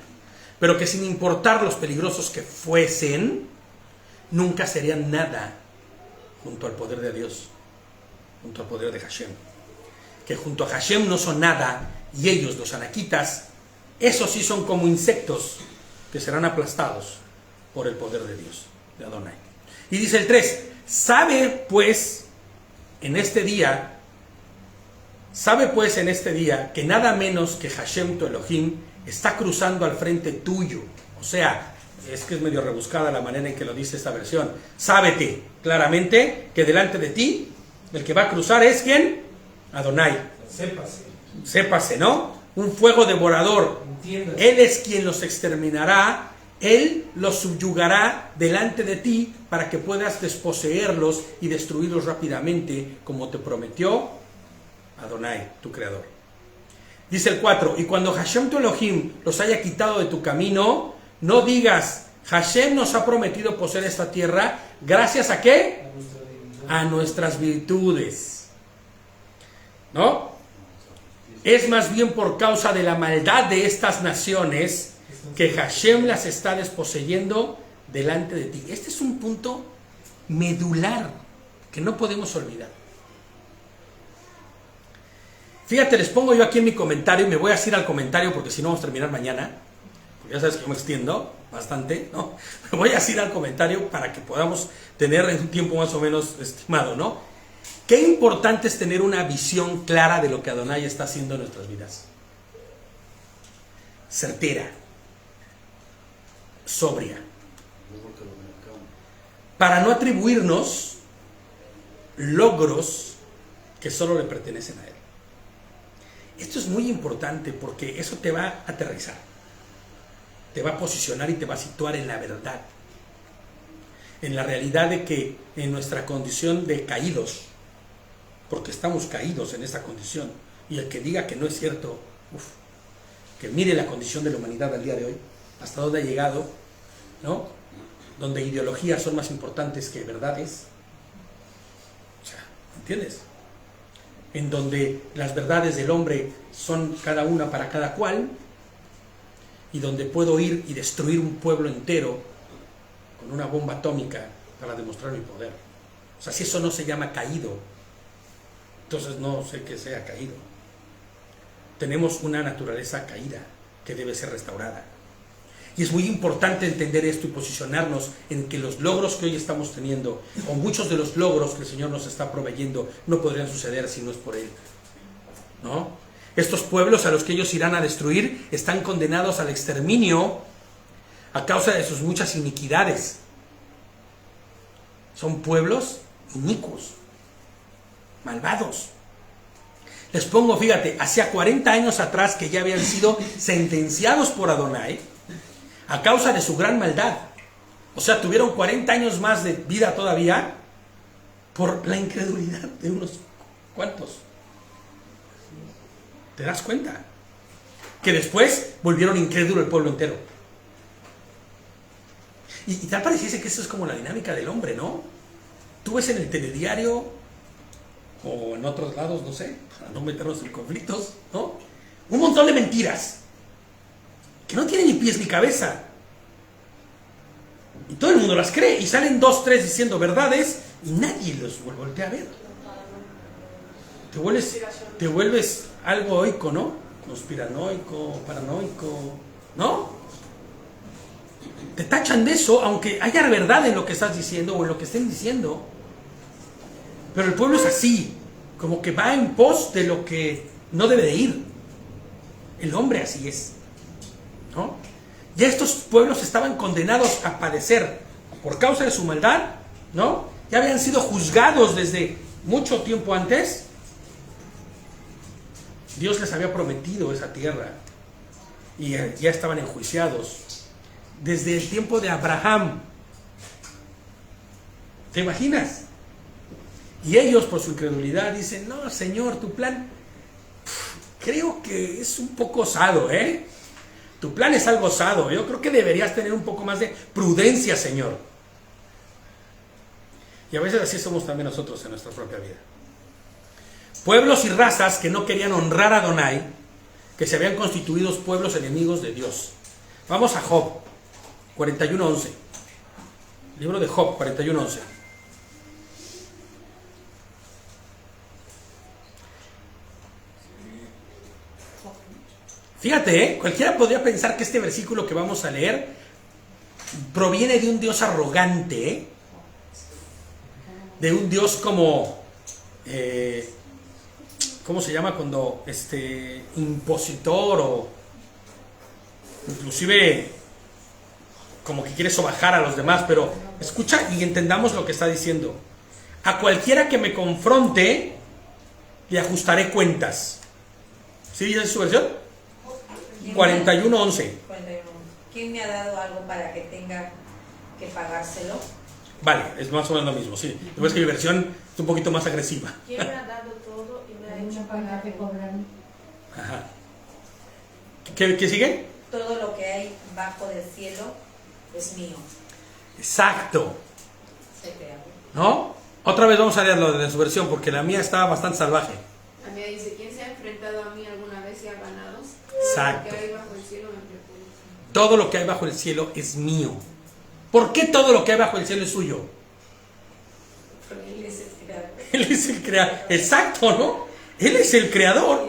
Pero que sin importar los peligrosos que fuesen, nunca serían nada junto al poder de Dios, junto al poder de Hashem. Que junto a Hashem no son nada, y ellos, los anaquitas, esos sí son como insectos que serán aplastados por el poder de Dios, de Adonai. Y dice el 3, sabe pues en este día Sabe pues en este día que nada menos que Hashem tu Elohim está cruzando al frente tuyo. O sea, es que es medio rebuscada la manera en que lo dice esta versión. Sábete claramente que delante de ti el que va a cruzar es ¿quién? Adonai. Sépase, ¿no? Un fuego devorador. Entiéndase. Él es quien los exterminará. Él los subyugará delante de ti para que puedas desposeerlos y destruirlos rápidamente, como te prometió Adonai, tu creador. Dice el 4, y cuando Hashem tu Elohim los haya quitado de tu camino, no digas, Hashem nos ha prometido poseer esta tierra, ¿gracias a qué? A nuestras virtudes. ¿No? Es más bien por causa de la maldad de estas naciones que Hashem las está desposeyendo delante de ti. Este es un punto medular que no podemos olvidar. Fíjate, les pongo yo aquí en mi comentario, y me voy a ir al comentario porque si no vamos a terminar mañana, porque ya sabes que yo me extiendo bastante, ¿no? Me voy a ir al comentario para que podamos tener un tiempo más o menos estimado, ¿no? Qué importante es tener una visión clara de lo que Adonai está haciendo en nuestras vidas. Certera, sobria, para no atribuirnos logros que solo le pertenecen a Él. Esto es muy importante porque eso te va a aterrizar, te va a posicionar y te va a situar en la verdad, en la realidad de que en nuestra condición de caídos, porque estamos caídos en esta condición, y el que diga que no es cierto, que mire la condición de la humanidad al día de hoy, hasta dónde ha llegado, ¿no? Donde ideologías son más importantes que verdades. O sea, ¿entiendes? En donde las verdades del hombre son cada una para cada cual, y donde puedo ir y destruir un pueblo entero con una bomba atómica para demostrar mi poder. O sea, si eso no se llama caído, entonces no sé qué sea caído. Tenemos una naturaleza caída que debe ser restaurada. Y es muy importante entender esto y posicionarnos en que los logros que hoy estamos teniendo, o muchos de los logros que el Señor nos está proveyendo, no podrían suceder si no es por Él, ¿no? Estos pueblos a los que ellos irán a destruir están condenados al exterminio a causa de sus muchas iniquidades. Son pueblos inicuos, malvados. Les pongo, fíjate, hacía 40 años atrás que ya habían sido sentenciados por Adonai a causa de su gran maldad. O sea, tuvieron 40 años más de vida todavía por la incredulidad de unos cuantos. ¿Te das cuenta? Que después volvieron incrédulo el pueblo entero. Y tal pareciese que eso es como la dinámica del hombre, ¿no? Tú ves en el telediario o en otros lados, no sé, para no meternos en conflictos, ¿no? Un montón de mentiras que no tienen ni pies ni cabeza. Y todo el mundo las cree. Y salen 2, 3 diciendo verdades y nadie los voltea a ver. Te vuelves algo oico, ¿no? Conspiranoico, paranoico, ¿no? Te tachan de eso, aunque haya verdad en lo que estás diciendo o en lo que estén diciendo. Pero el pueblo es así, como que va en pos de lo que no debe de ir. El hombre así es, ¿no? Ya estos pueblos estaban condenados a padecer por causa de su maldad, ¿no? Ya habían sido juzgados desde mucho tiempo antes. Dios les había prometido esa tierra y ya estaban enjuiciados desde el tiempo de Abraham. ¿Te imaginas? Y ellos, por su incredulidad, dicen: no, Señor, tu plan creo que es un poco osado, ¿eh? Tu plan es algo osado. Yo creo que deberías tener un poco más de prudencia, Señor. Y a veces así somos también nosotros en nuestra propia vida. Pueblos y razas que no querían honrar a Adonai, que se habían constituido pueblos enemigos de Dios. Vamos a Job 41:11. Libro de Job 41:11. Fíjate, cualquiera podría pensar que este versículo que vamos a leer proviene de un Dios arrogante, de un Dios como ¿cómo se llama? Cuando impositor o inclusive como que quiere sobajar a los demás, pero escucha y entendamos lo que está diciendo. A cualquiera que me confronte, le ajustaré cuentas. ¿Sí dice su versión? 41:11. 41. ¿Quién me ha dado algo para que tenga que pagárselo? Vale, es más o menos lo mismo, sí. Lo que pasa es que mi versión es un poquito más agresiva. ¿Quién me ha dado todo y me ha hecho Una cuenta pagar? que cobran. Ajá. ¿Qué sigue? Todo lo que hay bajo del cielo es mío. Exacto. Se crea. ¿No? Otra vez vamos a leerlo de su versión porque la mía está bastante salvaje. A mí dice, ¿quién se ha enfrentado a mí alguna vez y ha ganado? Exacto. Lo que hay bajo el cielo me pertenece. Todo lo que hay bajo el cielo es mío. ¿Por qué todo lo que hay bajo el cielo es suyo? Porque él es el creador. Él es el creador. Exacto, ¿no? Él es el creador.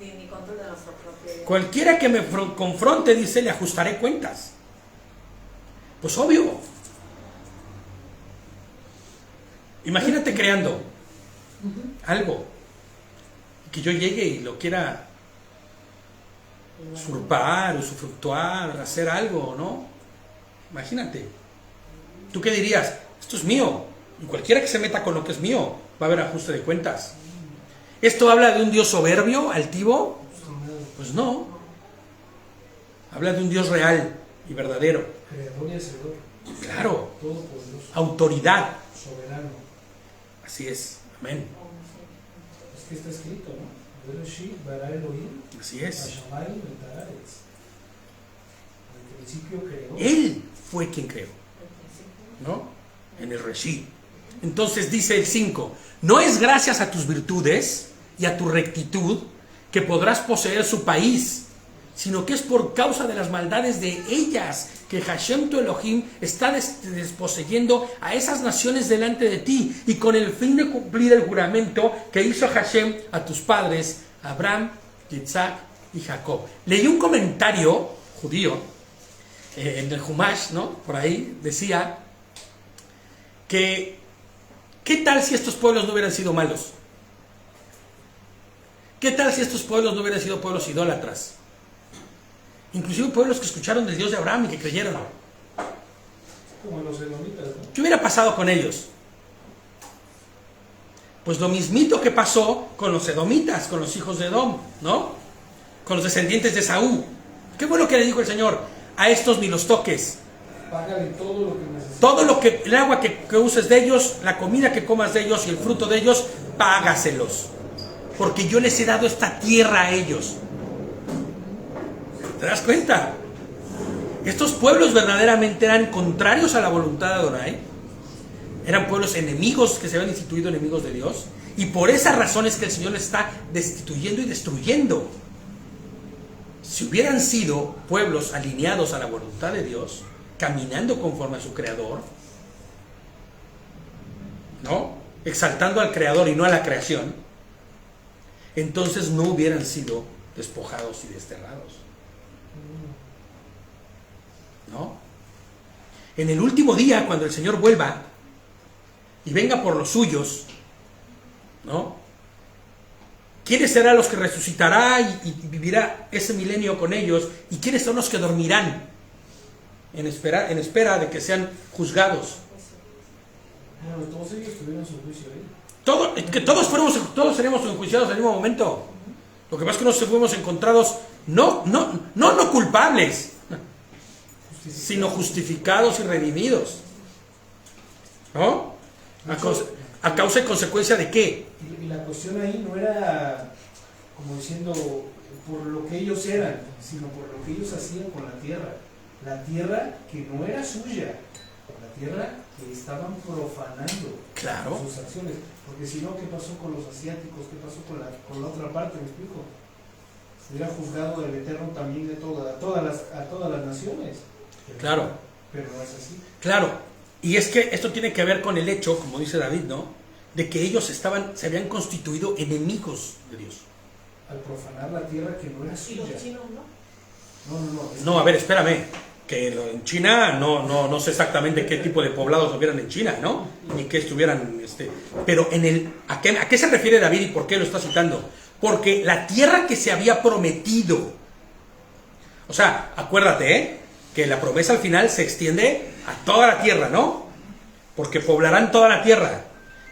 Ni control de nuestro propio. Cualquiera que me confronte, dice, le ajustaré cuentas. Pues obvio. Imagínate creando algo que yo llegue y lo quiera usurpar, usufructuar, hacer algo, ¿no? Imagínate. ¿Tú qué dirías? Esto es mío. Y cualquiera que se meta con lo que es mío va a haber ajuste de cuentas. ¿Esto habla de un Dios soberbio, altivo? Pues no. Habla de un Dios real y verdadero. Creador y hacedor, Claro. todopoderoso, Autoridad. soberano. Así es. Amén. Es que está escrito, ¿no? Bereshit bara Elohim, Así es. Hashamayim et haaretz. Al principio creó. Él fue quien creó, ¿no? En el Reshit. Entonces dice el 5, no es gracias a tus virtudes y a tu rectitud que podrás poseer su país, sino que es por causa de las maldades de ellas que Hashem tu Elohim está desposeyendo a esas naciones delante de ti, y con el fin de cumplir el juramento que hizo Hashem a tus padres, Abraham, Yitzhak y Jacob. Leí un comentario judío en el Humash, ¿no? Por ahí decía que ¿qué tal si estos pueblos no hubieran sido malos? ¿Qué tal si estos pueblos no hubieran sido pueblos idólatras? Inclusive pueblos que escucharon del Dios de Abraham y que creyeron. Como los edomitas, ¿no? ¿Qué hubiera pasado con ellos? Pues lo mismito que pasó con los edomitas, con los hijos de Edom, ¿no? Con los descendientes de Saúl. ¿Qué fue lo que le dijo el Señor? A estos ni los toques. Págale todo lo que necesites. Todo lo que, el agua que uses de ellos, la comida que comas de ellos y el fruto de ellos, págaselos. Porque yo les he dado esta tierra a ellos. ¿Te das cuenta? Estos pueblos verdaderamente eran contrarios a la voluntad de Adonai. Eran pueblos enemigos que se habían instituido enemigos de Dios. Y por esa razón es que el Señor les está destituyendo y destruyendo. Si hubieran sido pueblos alineados a la voluntad de Dios, caminando conforme a su Creador, ¿no? Exaltando al Creador y no a la creación, entonces no hubieran sido despojados y desterrados, ¿no? En el último día, cuando el Señor vuelva y venga por los suyos, ¿no? ¿Quiénes serán los que resucitará y vivirá ese milenio con ellos? ¿Y quiénes son los que dormirán en espera de que sean juzgados? Bueno, todos ellos tuvieron su juicio ahí. Todos seremos enjuiciados en el mismo momento. Lo que pasa es que nos fuimos encontrados no culpables, sino justificados y redimidos, ¿no? ¿A causa y consecuencia de qué? Y la cuestión ahí no era como diciendo por lo que ellos eran, sino por lo que ellos hacían con la tierra. La tierra que no era suya, la tierra que estaban profanando. Claro. Sus acciones. Porque si no, ¿qué pasó con los asiáticos? ¿Qué pasó con la otra parte? ¿Me explico? Se hubiera juzgado el Eterno también a todas las naciones. Claro. Pero no es así. Claro. Y es que esto tiene que ver con el hecho, como dice David, ¿no? De que ellos se habían constituido enemigos de Dios. Al profanar la tierra que no era ¿Y suya. los chinos no? No. No, a ver, espérame. que en China no sé exactamente qué tipo de poblados hubieran en China, ¿no? Ni que estuvieran, pero ¿a qué se refiere David y por qué lo está citando? Porque la tierra que se había prometido, o sea, acuérdate, que la promesa al final se extiende a toda la tierra, ¿no? Porque poblarán toda la tierra.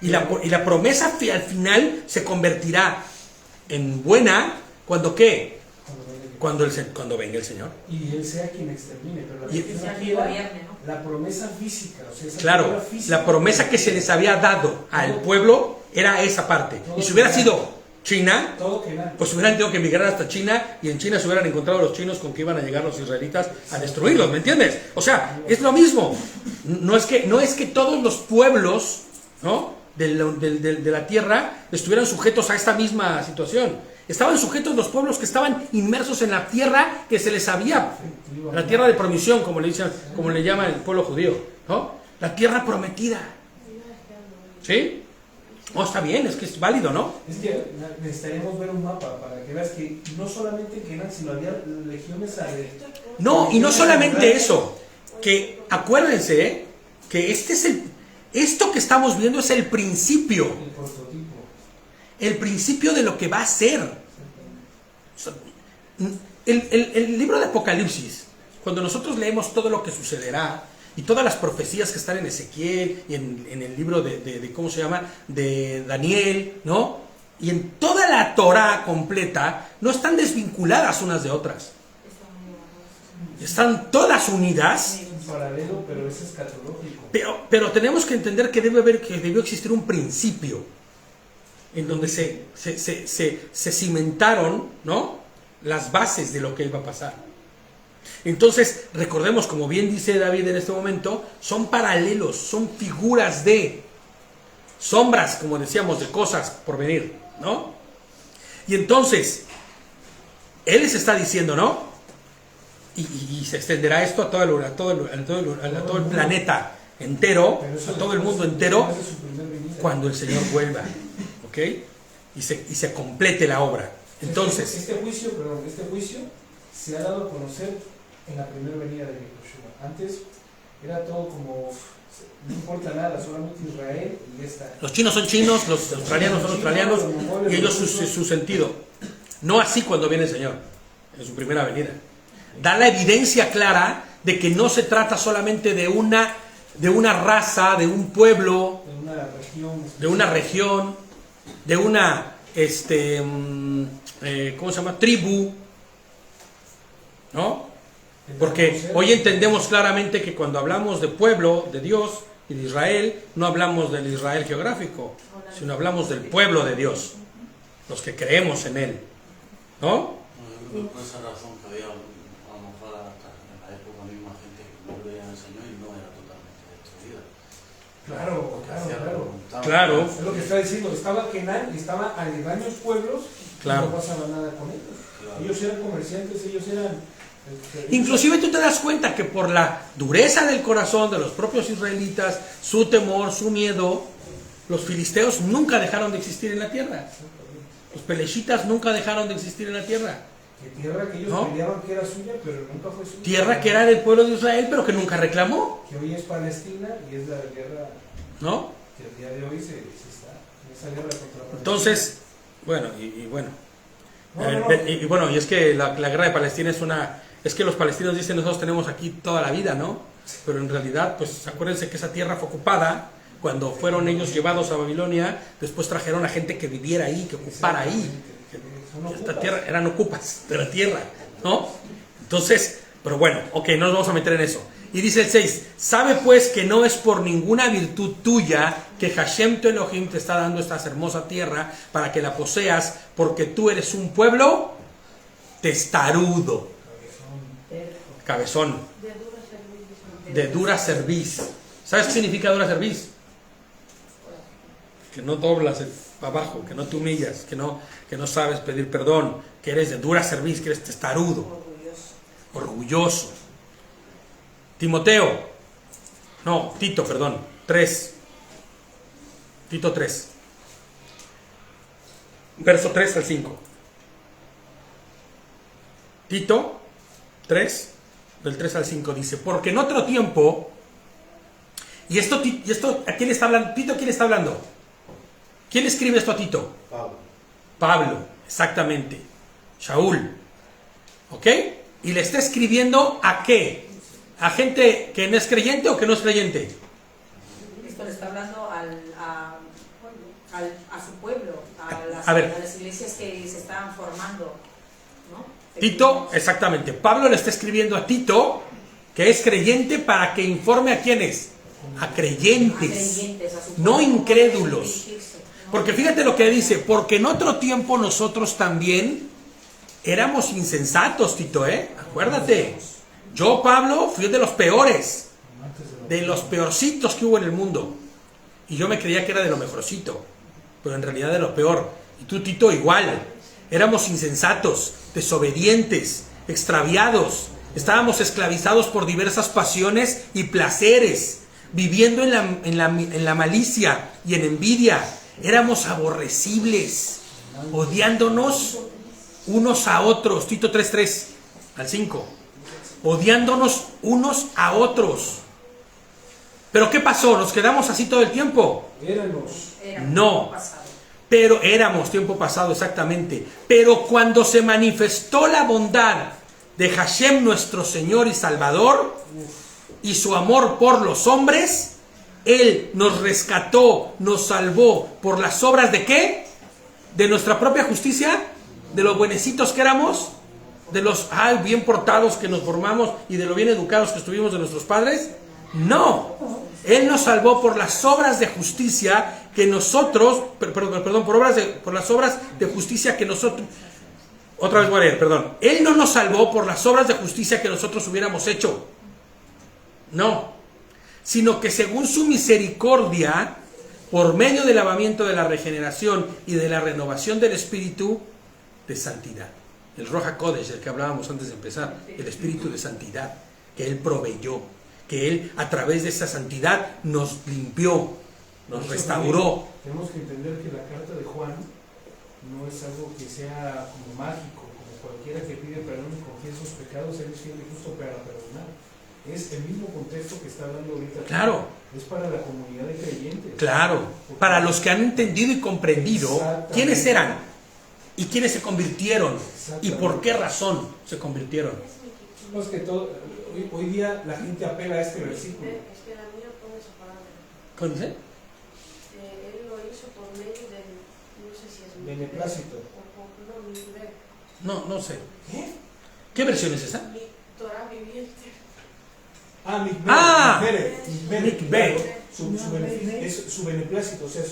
Y la promesa al final se convertirá en buena, ¿cuando qué? Cuando venga el Señor. Y Él sea quien extermine, pero la, sea quien gobierne, ¿no? la promesa física, o sea, esa Claro, tierra física, la promesa que se les había dado al pueblo era esa parte. Y si hubiera sido China, todo queda. pues hubieran tenido que emigrar hasta China y en China se hubieran encontrado los chinos con que iban a llegar los israelitas a destruirlos, ¿me entiendes? O sea, es lo mismo. No es que todos los pueblos, ¿no?, de la tierra estuvieran sujetos a esta misma situación. Estaban sujetos los pueblos que estaban inmersos en la tierra que se les había, la tierra de promisión, como le llama el pueblo judío, ¿no? La tierra prometida. ¿Sí? Oh, está bien, es que es válido, ¿no? Es que necesitaríamos ver un mapa para que veas que no solamente que eran, sino había legiones No, y no solamente eso, que acuérdense, que esto que estamos viendo es el principio. El prototipo. El principio de lo que va a ser. El libro de Apocalipsis, cuando nosotros leemos todo lo que sucederá y todas las profecías que están en Ezequiel y en el libro de ¿cómo se llama?, de Daniel, ¿no?, y en toda la Torá completa, no están desvinculadas unas de otras. Están todas unidas. Es un paralelo, pero es escatológico. Pero tenemos que entender que debió existir un principio en donde se cimentaron, ¿no?, las bases de lo que iba a pasar. Entonces, recordemos, como bien dice David en este momento, son paralelos, son figuras de sombras, como decíamos, de cosas por venir, ¿no? Y entonces, él les está diciendo, ¿no?, y se extenderá esto a todo el planeta entero, a todo el mundo entero, cuando el Señor vuelva, ¿ok? Y se complete la obra. Entonces, este juicio se ha dado a conocer en la primera venida de Yahushua. Antes era todo como, no importa nada, solamente Israel y esta. Los chinos son chinos, los australianos son australianos, y ellos su sentido. No así cuando viene el Señor, en su primera venida. Da la evidencia clara de que no se trata solamente de una raza, de un pueblo, de una región, de una ¿cómo se llama?, tribu, ¿no? Porque hoy entendemos claramente que cuando hablamos de pueblo, de Dios y de Israel, no hablamos del Israel geográfico, sino hablamos del pueblo de Dios, los que creemos en Él, ¿no? Yo creo que por esa razón que había, a lo mejor en la época misma, gente que no creía en el Señor y no era totalmente destruida. Claro. Es lo que está diciendo, estaba Kenan, estaba aledaños pueblos, Claro. y no pasaba nada con ellos. Claro. Ellos eran comerciantes, ellos eran... Inclusive tú te das cuenta que por la dureza del corazón de los propios israelitas, su temor, su miedo, los filisteos nunca dejaron de existir en la tierra. Los peleshitas nunca dejaron de existir en la tierra. Que tierra que ellos ¿No? peleaban que era suya, pero nunca fue suya. Tierra que era del pueblo de Israel, pero que nunca reclamó, Que hoy es Palestina y es la guerra ¿no? que el día de hoy se está. Esa guerra contra Palestina. Entonces, bueno, y bueno. No. Y bueno, y es que la guerra de Palestina es que los palestinos dicen nosotros tenemos aquí toda la vida, ¿no? Pero en realidad, pues acuérdense que esa tierra fue ocupada cuando fueron ellos llevados a Babilonia, después trajeron a gente que viviera ahí, que ocupara ahí. Esta tierra eran ocupas de la tierra, ¿no? Entonces, pero bueno, ok, no nos vamos a meter en eso. Y dice el 6, sabe pues que no es por ninguna virtud tuya que Hashem tu Elohim te está dando esta hermosa tierra para que la poseas, porque tú eres un pueblo testarudo, cabezón, de dura cerviz. ¿Sabes qué significa dura cerviz? Que no doblas abajo, que no te humillas, que no sabes pedir perdón, que eres de dura cerviz, que eres testarudo, orgulloso. Tito, 3. Tito 3. Verso 3 al 5. Tito 3, del 3 al 5 dice, porque en otro tiempo, y esto, ¿a quién le está hablando? Tito, ¿quién le está hablando? ¿Quién le escribe esto a Tito? Pablo. Pablo, exactamente. Shaul. ¿Ok? Y le está escribiendo ¿a qué? ¿A gente que no es creyente o que no es creyente? Esto le está hablando a su pueblo, A ver. a las iglesias que se estaban formando, ¿no? Tito, exactamente. Pablo le está escribiendo a Tito, que es creyente, para que informe a quiénes. A creyentes, a su no pueblo, incrédulos. dirigirse, ¿no? Porque fíjate lo que dice, porque en otro tiempo nosotros también éramos insensatos, Tito, acuérdate. Yo, Pablo, fui de los peores, de los peorcitos que hubo en el mundo. Y yo me creía que era de lo mejorcito, pero en realidad de lo peor. Y tú, Tito, igual. Éramos insensatos, desobedientes, extraviados. Estábamos esclavizados por diversas pasiones y placeres, viviendo en la malicia y en envidia. Éramos aborrecibles, odiándonos unos a otros. Tito 3:3 al 5. Odiándonos unos a otros. ¿Pero qué pasó? ¿Nos quedamos así todo el tiempo? No. Pero éramos tiempo pasado, exactamente. Pero cuando se manifestó la bondad de Hashem, nuestro Señor y Salvador, y su amor por los hombres, Él nos rescató, nos salvó por las obras ¿de qué? ¿De nuestra propia justicia? ¿De los buenecitos que éramos? ¿De los bien portados que nos formamos y de lo bien educados que estuvimos de nuestros padres? No. Él nos salvó por las obras de justicia que nosotros, perdón, por las obras de justicia que nosotros, otra vez voy a leer, perdón. Él no nos salvó por las obras de justicia que nosotros hubiéramos hecho. No. Sino que según su misericordia, por medio del lavamiento de la regeneración y de la renovación del espíritu de santidad. El Ruach HaKodesh, el que hablábamos antes de empezar, el espíritu de santidad que Él proveyó, que Él a través de esa santidad nos limpió, nos restauró. Tenemos que entender que la carta de Juan no es algo que sea como mágico, como cualquiera que pide perdón y confiesa sus pecados, Él es fiel y justo para perdonar. Es el mismo contexto que está hablando ahorita. Claro. Es para la comunidad de creyentes. Claro. Para los que han entendido y comprendido quiénes eran y quiénes se convirtieron y por qué razón se convirtieron. No, es que hoy día la gente apela a este versículo. Es que la mía pone esa palabra. ¿Cómo dice? Él lo hizo por medio del, no sé si es Beneplácito. No sé. ¿Qué versión es esa? Torah viviente. Mikveh. Su beneplácito, o sea,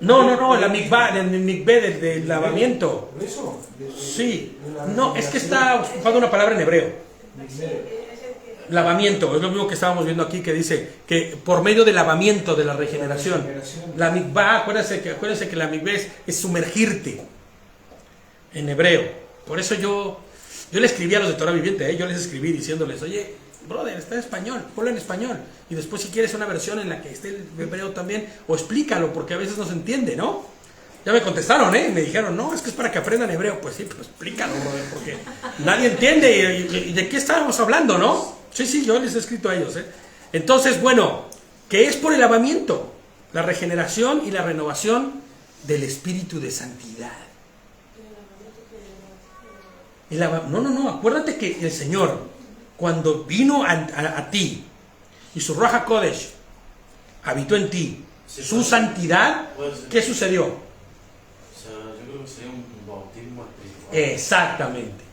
No, la mikveh del lavamiento. ¿Por eso? Sí. No, es que está ocupando una palabra en hebreo. Lavamiento, es lo mismo que estábamos viendo aquí, que dice que por medio del lavamiento de la regeneración. La mikvah, acuérdense que la mikveh es sumergirte en hebreo. Por eso yo le escribí a los de Torah Viviente, yo les escribí diciéndoles, oye, brother, está en español, ponlo en español. Y después si quieres una versión en la que esté el hebreo también, o explícalo, porque a veces no se entiende, ¿no? Ya me contestaron, me dijeron, no, es que es para que aprendan hebreo. Pues sí, pues explícalo, brother, porque nadie entiende. ¿Y de qué estábamos hablando, no? Sí, yo les he escrito a ellos, Entonces, bueno, ¿qué es por el lavamiento? La regeneración y la renovación del espíritu de santidad. No, acuérdate que el Señor, cuando vino a ti y su Ruach HaKodesh habitó en ti, su santidad, ¿qué sucedió? O sea, yo creo que sería un bautismo espiritual. Exactamente.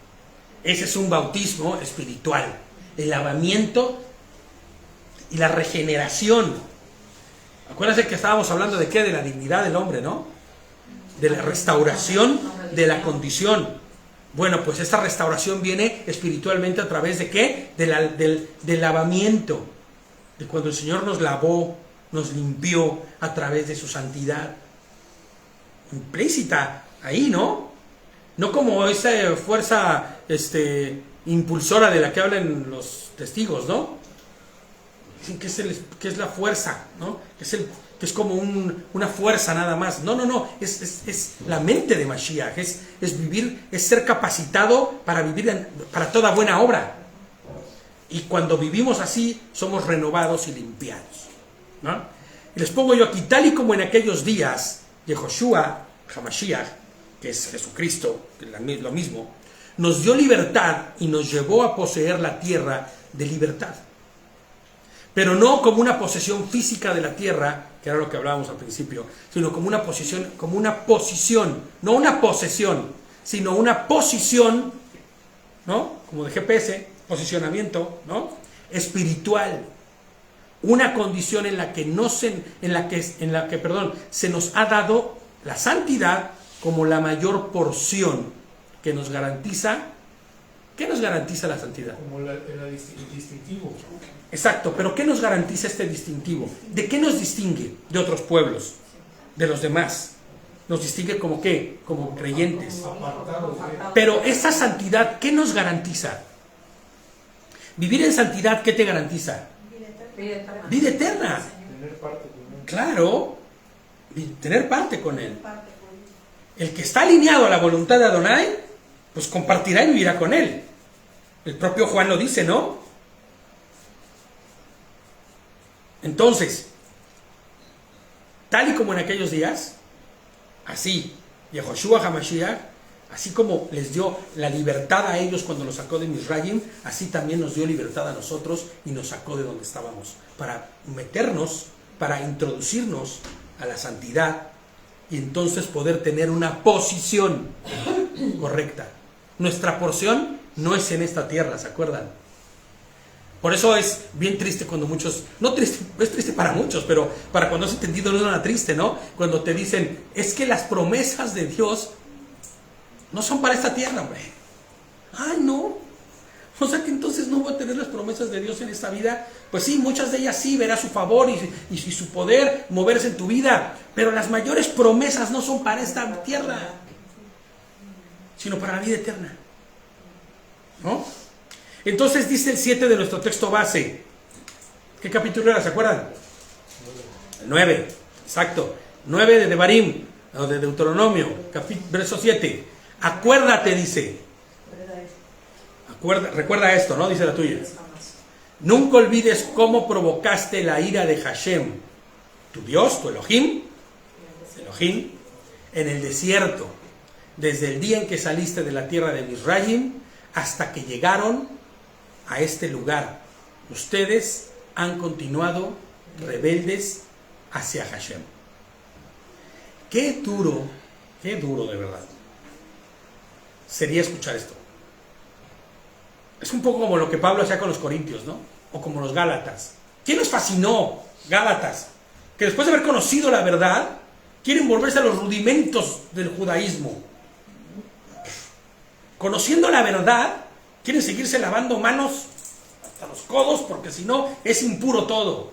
Ese es un bautismo espiritual. El lavamiento y la regeneración. Acuérdense que estábamos hablando de qué, de la dignidad del hombre, ¿no? De la restauración de la condición. Bueno, pues esta restauración viene espiritualmente a través de qué? Del lavamiento. De cuando el Señor nos lavó, nos limpió a través de su santidad. Implícita ahí, ¿no? No como esa fuerza impulsora de la que hablan los testigos, ¿no? Dicen que es la fuerza, ¿no? Que es como una fuerza nada más. No, es la mente de Mashiach, es vivir, es ser capacitado para vivir para toda buena obra. Y cuando vivimos así, somos renovados y limpiados, ¿no? Y les pongo yo aquí, tal y como en aquellos días, Yehoshua HaMashiach, que es Jesucristo, que es lo mismo, nos dio libertad y nos llevó a poseer la tierra de libertad. Pero no como una posesión física de la tierra, que era lo que hablábamos al principio, sino como una posición, no una posesión, sino una posición, ¿no? Como de GPS, posicionamiento, ¿no? Espiritual. Una condición en la que se nos ha dado la santidad como la mayor porción que nos garantiza. ¿Qué nos garantiza la santidad? Como el distintivo. Exacto, pero ¿qué nos garantiza este distintivo? ¿De qué nos distingue de otros pueblos, de los demás? Nos distingue como ¿qué? Como creyentes. Apartados. Pero esa santidad, ¿qué nos garantiza? Vivir en santidad, ¿qué te garantiza? Vida eterna. Tener parte con él. Claro, tener parte con Él. El que está alineado a la voluntad de Adonai, pues compartirá y vivirá con Él. El propio Juan lo dice, ¿no? Entonces, tal y como en aquellos días, así, Yehoshua HaMashiach, así como les dio la libertad a ellos cuando los sacó de Misraim, así también nos dio libertad a nosotros y nos sacó de donde estábamos, para meternos, para introducirnos a la santidad y entonces poder tener una posición correcta. Nuestra porción no es en esta tierra, ¿se acuerdan? Por eso es bien triste cuando muchos, no triste, es triste para muchos, pero para cuando has entendido no es nada triste, ¿no? Cuando te dicen, es que las promesas de Dios no son para esta tierra, hombre. Ay, no. O sea que entonces no voy a tener las promesas de Dios en esta vida. Pues sí, muchas de ellas sí, verás su favor y su poder moverse en tu vida. Pero las mayores promesas no son para esta tierra, sino para la vida eterna, ¿no? Entonces dice el 7 de nuestro texto base. ¿Qué capítulo era? ¿Se acuerdan? El 9, exacto. 9 de Devarim, o de Deuteronomio, verso 7. Acuérdate, dice. Recuerda esto, ¿no? Dice la tuya. Nunca olvides cómo provocaste la ira de Hashem, tu Dios, tu Elohim, en el desierto, desde el día en que saliste de la tierra de Misraim hasta que llegaron a este lugar. Ustedes han continuado rebeldes hacia Hashem. Qué duro de verdad sería escuchar esto. Es un poco como lo que Pablo hacía con los corintios, ¿no? O como los gálatas. ¿Quién nos fascinó? Gálatas. Que después de haber conocido la verdad, quieren volverse a los rudimentos del judaísmo. Conociendo la verdad, quieren seguirse lavando manos hasta los codos, porque si no, es impuro todo,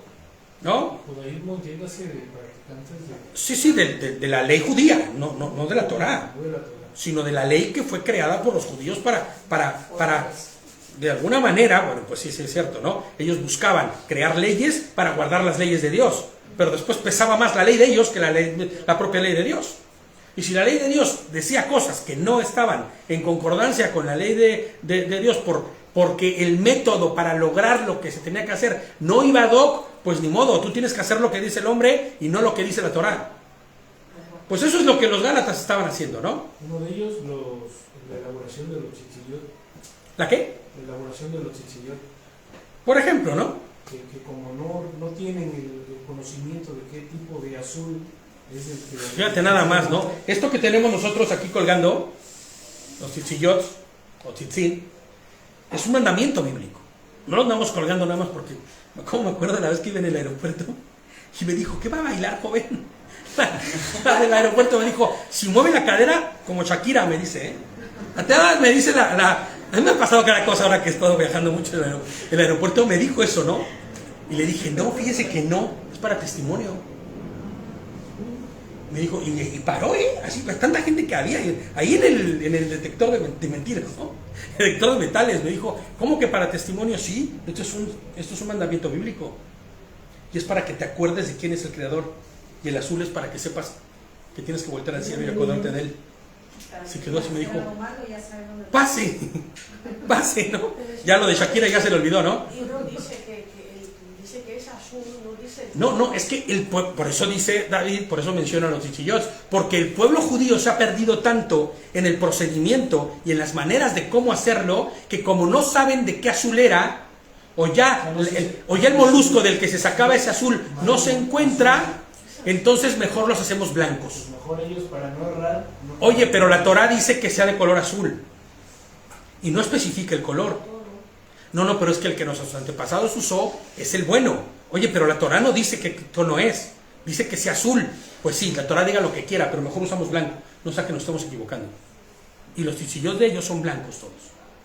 ¿no? El judaísmo entiéndase de practicantes de... Sí, de la ley judía, no de la Torá, No de la Torá. sino de la ley que fue creada por los judíos para de alguna manera, bueno, pues sí es cierto, ¿no? Ellos buscaban crear leyes para guardar las leyes de Dios, pero después pesaba más la ley de ellos que la propia ley de Dios. Y si la ley de Dios decía cosas que no estaban en concordancia con la ley de Dios porque el método para lograr lo que se tenía que hacer no iba ad hoc, pues ni modo, tú tienes que hacer lo que dice el hombre y no lo que dice la Torá. Pues eso es lo que los gálatas estaban haciendo, ¿no? Uno de ellos, la elaboración de los chichillot. ¿La qué? La elaboración de los chichillot. Por ejemplo, ¿no? Que como no tienen el conocimiento de qué tipo de azul es el que... Fíjate nada más, ¿no? Esto que tenemos nosotros aquí colgando, los tzitzillots o tzitzín, es un mandamiento bíblico. No lo andamos colgando nada más porque, como me acuerdo la vez que iba en el aeropuerto y me dijo, ¿qué va a bailar, joven? La del aeropuerto me dijo, si mueve la cadera, como Shakira, me dice, ¿eh? Además me dice a mí me ha pasado cada cosa ahora que he estado viajando mucho en el aeropuerto, me dijo eso, ¿no? Y le dije, no, fíjese que no, es para testimonio. Me dijo, y paró, así, pues tanta gente que había ahí en el detector de mentiras, ¿no? El detector de metales, me dijo, ¿cómo que para testimonio? Sí, esto es un mandamiento bíblico. Y es para que te acuerdes de quién es el creador. Y el azul es para que sepas que tienes que voltear al cielo y acordarte de él. Se quedó así, me dijo, Algo malo, ya sabe dónde- pase, pase, ¿no? Ya lo de Shakira ya se le olvidó, ¿no? Y no dice dice que es azul, no dice... No, es que por eso dice David, por eso menciona a los chichillots, porque el pueblo judío se ha perdido tanto en el procedimiento y en las maneras de cómo hacerlo, que como no saben de qué azul era, o ya el molusco del que se sacaba ese azul no se encuentra, entonces mejor los hacemos blancos. Pues mejor ellos para no errar. Oye, pero la Torah dice que sea de color azul y no especifica el color. No, pero es que el que nuestros antepasados usó es el bueno. Oye, pero la Torah no dice qué tono es, dice que sea azul. Pues sí, la Torah diga lo que quiera, pero mejor usamos blanco, no sea que nos estemos equivocando. Y los tzitzillos de ellos son blancos todos.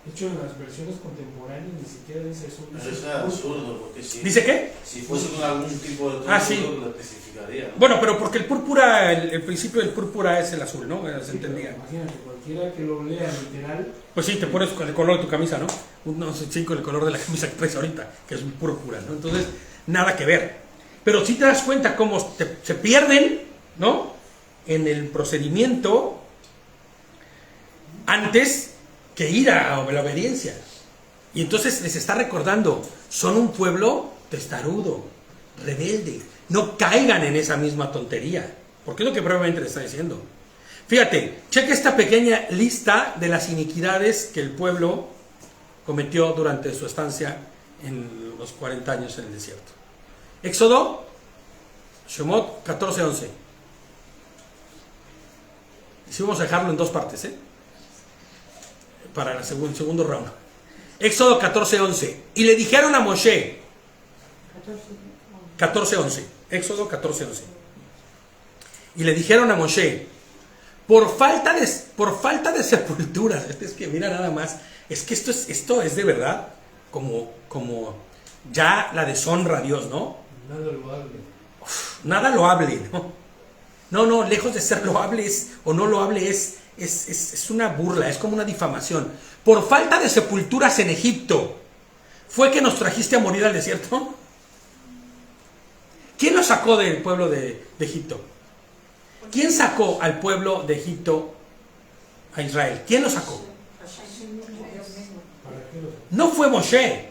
De hecho, en las versiones contemporáneas ni siquiera dice azul. Pero eso es absurdo, porque si, ¿Dice qué? si fuese con algún tipo de tono, Sí. lo especificaría. Bueno, pero porque el púrpura, el principio del púrpura es el azul, ¿no? Se entendía. Imagínate, cualquiera que lo lea literal. Pues sí, te pones con el color de tu camisa, ¿no? No sé, sí, con el color de la camisa que traes ahorita, que es un púrpura, ¿no? Entonces, nada que ver. Pero sí te das cuenta cómo se pierden, ¿no? En el procedimiento antes que ir a la obediencia. Y entonces les está recordando, son un pueblo testarudo, rebelde. No caigan en esa misma tontería, porque es lo que probablemente le está diciendo. Fíjate, checa esta pequeña lista de las iniquidades que el pueblo cometió durante su estancia en los 40 años en el desierto. Éxodo, Shemot 14:11. Y sí, vamos a dejarlo en dos partes, para el segundo round. Éxodo 14:11. Y le dijeron a Moshe, 14:11. Éxodo 14:11. Y le dijeron a Moshe, por falta de sepulturas, es que mira nada más, es que esto es de verdad como ya la deshonra a Dios, ¿no? Nada loable. Nada loable, ¿no? No, lejos de ser loable o no loable es una burla, es como una difamación. Por falta de sepulturas en Egipto, ¿fue que nos trajiste a morir al desierto? ¿Quién nos sacó del pueblo de Egipto? ¿Quién sacó al pueblo de Egipto a Israel? ¿Quién lo sacó? No fue Moshe,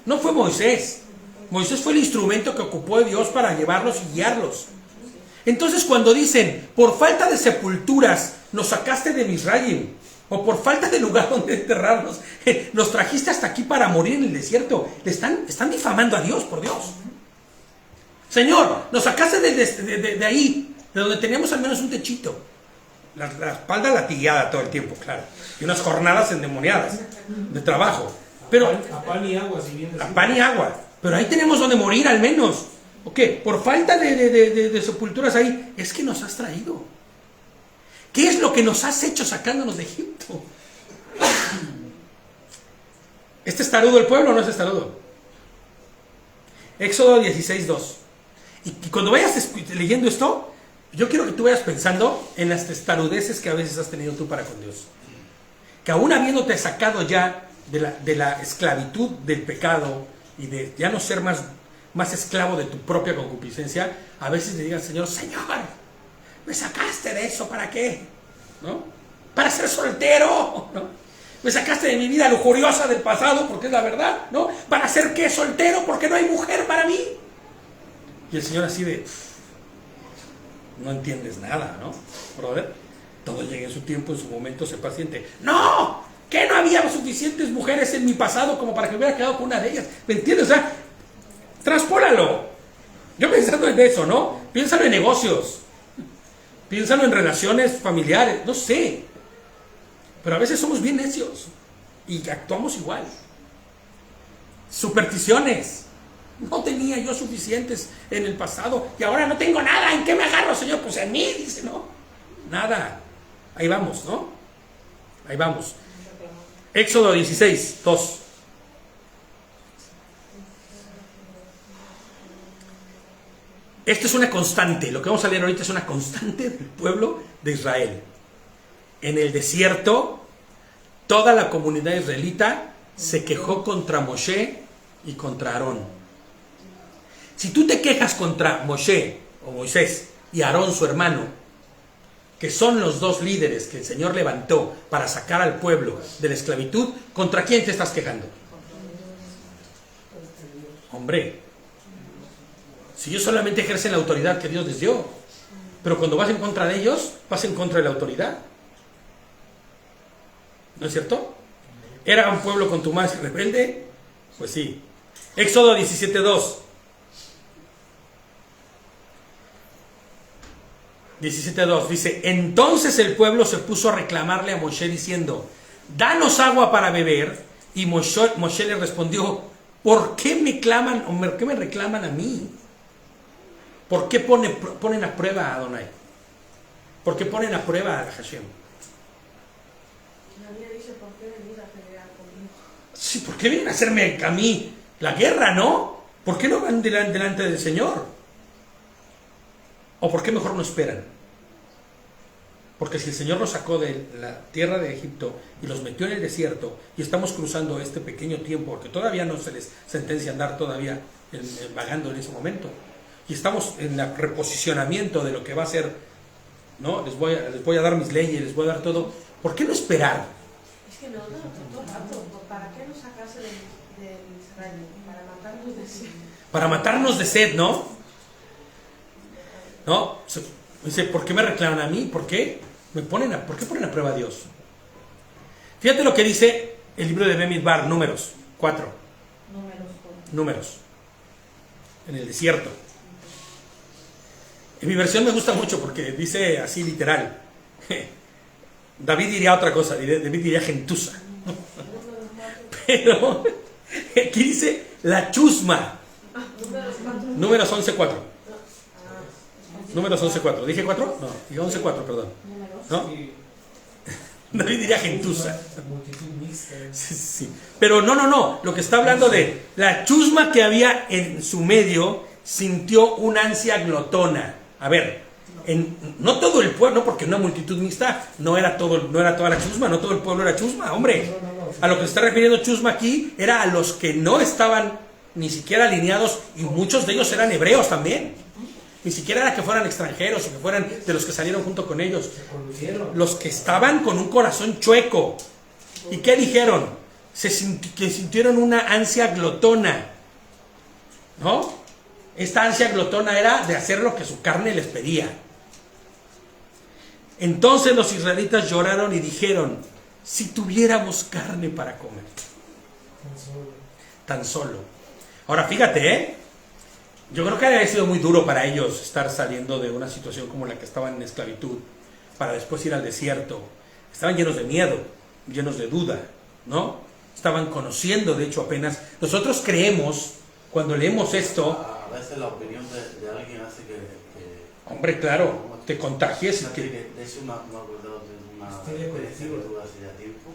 no fue Moisés. Moisés fue el instrumento que ocupó Dios para llevarlos y guiarlos. Entonces cuando dicen, por falta de sepulturas nos sacaste de Misraim, o por falta de lugar donde enterrarnos, nos trajiste hasta aquí para morir en el desierto, están difamando a Dios, por Dios. Señor, nos sacaste de ahí, de donde teníamos al menos un techito, la espalda latigueada todo el tiempo, claro, y unas jornadas endemoniadas de trabajo, pero A pan y agua, si bien a pan y agua, pero ahí tenemos donde morir al menos. ¿Ok? Por falta de sepulturas ahí, es que nos has traído. ¿Qué es lo que nos has hecho sacándonos de Egipto? ¿Este es tarudo el pueblo o no es tarudo? Éxodo 16:2. Y cuando vayas leyendo esto, yo quiero que tú vayas pensando en las testarudeces que a veces has tenido tú para con Dios. Que aún habiéndote sacado ya de la esclavitud del pecado y de ya no ser más esclavo de tu propia concupiscencia, a veces le digas, Señor, me sacaste de eso, ¿para qué? ¿No? Para ser soltero, ¿no? Me sacaste de mi vida lujuriosa del pasado, porque es la verdad, ¿no? ¿Para ser qué? Soltero, porque no hay mujer para mí. Y el Señor así de, no entiendes nada, ¿no? Brother, todo llega en su tiempo, en su momento, sé paciente. ¡No! ¿Que no había suficientes mujeres en mi pasado como para que hubiera quedado con una de ellas? ¿Me entiendes? O sea, transpólalo. Yo pensando en eso, ¿no? Piénsalo en negocios. Piénsalo en relaciones familiares. No sé. Pero a veces somos bien necios. Y actuamos igual. Supersticiones. No tenía yo suficientes en el pasado. Y ahora no tengo nada. ¿En qué me agarro, Señor? Pues en mí, dice, ¿no? Nada. Ahí vamos, ¿no? Ahí vamos. Éxodo 16:2. Esto es una constante, lo que vamos a leer ahorita es una constante del pueblo de Israel. En el desierto, toda la comunidad israelita se quejó contra Moshe y contra Aarón. Si tú te quejas contra Moshe o Moisés y Aarón su hermano, que son los dos líderes que el Señor levantó para sacar al pueblo de la esclavitud, ¿contra quién te estás quejando? Hombre, si ellos solamente ejercen la autoridad que Dios les dio, pero cuando vas en contra de ellos, vas en contra de la autoridad. ¿No es cierto? ¿Era un pueblo contumaz y rebelde? Pues sí. Éxodo 17:2. 17:2 dice: entonces el pueblo se puso a reclamarle a Moshe diciendo: danos agua para beber. Y Moshe le respondió: ¿por qué me claman o por qué me reclaman a mí? ¿Por qué ponen a prueba a Adonai? ¿Por qué ponen a prueba a Hashem? Nadie dice por qué venir a pelear conmigo. Sí, ¿por qué vienen a hacerme a mí la guerra, no? ¿Por qué no van delante del Señor? ¿O por qué mejor no esperan? Porque si el Señor los sacó de la tierra de Egipto y los metió en el desierto y estamos cruzando este pequeño tiempo, porque todavía no se les sentencia a andar todavía vagando en ese momento, y estamos en el reposicionamiento de lo que va a ser, ¿no? Les voy a dar mis leyes, les voy a dar todo. ¿Por qué no esperar? Es que no, todo el rato. ¿Para qué nos sacase de Israel? Para matarnos de sed. Para matarnos de sed, ¿no? ¿No? Dice, ¿por qué me reclaman a mí? ¿Por qué? ¿Por qué ponen a prueba a Dios? Fíjate lo que dice el libro de Bemidbar, Números 4. Números. En el desierto. En mi versión me gusta mucho porque dice así literal. David diría otra cosa, David diría gentuza. Pero aquí dice la chusma. Números 11:4. Números 11:4. ¿Dije 4? No, dije 11:4, perdón. ¿No? David diría gentuza. Sí. Pero no. Lo que está hablando de la chusma que había en su medio sintió una ansia glotona. A ver, no todo el pueblo, porque una multitud mixta no era toda la chusma, no todo el pueblo era chusma, hombre. A lo que se está refiriendo chusma aquí era a los que no estaban ni siquiera alineados, y muchos de ellos eran hebreos también. Ni siquiera era que fueran extranjeros o que fueran de los que salieron junto con ellos. Los que estaban con un corazón chueco. ¿Y qué dijeron? Que sintieron una ansia glotona, ¿no? Esta ansia glotona era de hacer lo que su carne les pedía. Entonces los israelitas lloraron y dijeron: si tuviéramos carne para comer. Tan solo. Ahora fíjate, yo creo que habría sido muy duro para ellos estar saliendo de una situación como la que estaban en esclavitud, para después ir al desierto. Estaban llenos de miedo, llenos de duda, ¿no? Estaban conociendo, de hecho, apenas. Nosotros creemos, cuando leemos esto, a veces la opinión de alguien hace que hombre, claro, te contagies y que... De eso me acuerdo de una experiencia que tuve hace ya tiempo,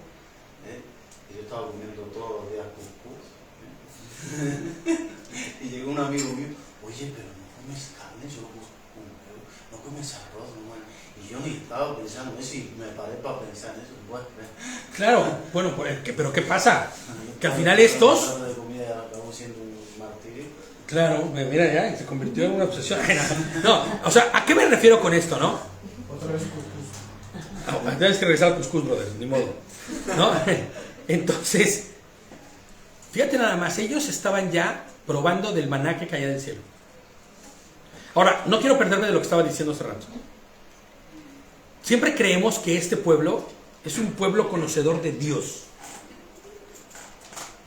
y yo estaba comiendo todos los días cuscús, y llegó un amigo mío: oye, pero no comes carne, yo no comes arroz, no. Y yo ni estaba pensando en eso, y me paré para pensar en eso. Bueno, Claro, bueno, pero ¿qué pasa? Que al final estos... de comida acabó siendo un martirio. Claro, mira ya, se convirtió en una obsesión. No, o sea, ¿a qué me refiero con esto, no? Otra vez cuscús. No, tienes que regresar al cuscús, brother, ni modo, ¿no? Entonces, fíjate nada más, ellos estaban ya probando del maná que caía del cielo. Ahora, no quiero perderme de lo que estaba diciendo hace rato. Siempre creemos que este pueblo es un pueblo conocedor de Dios.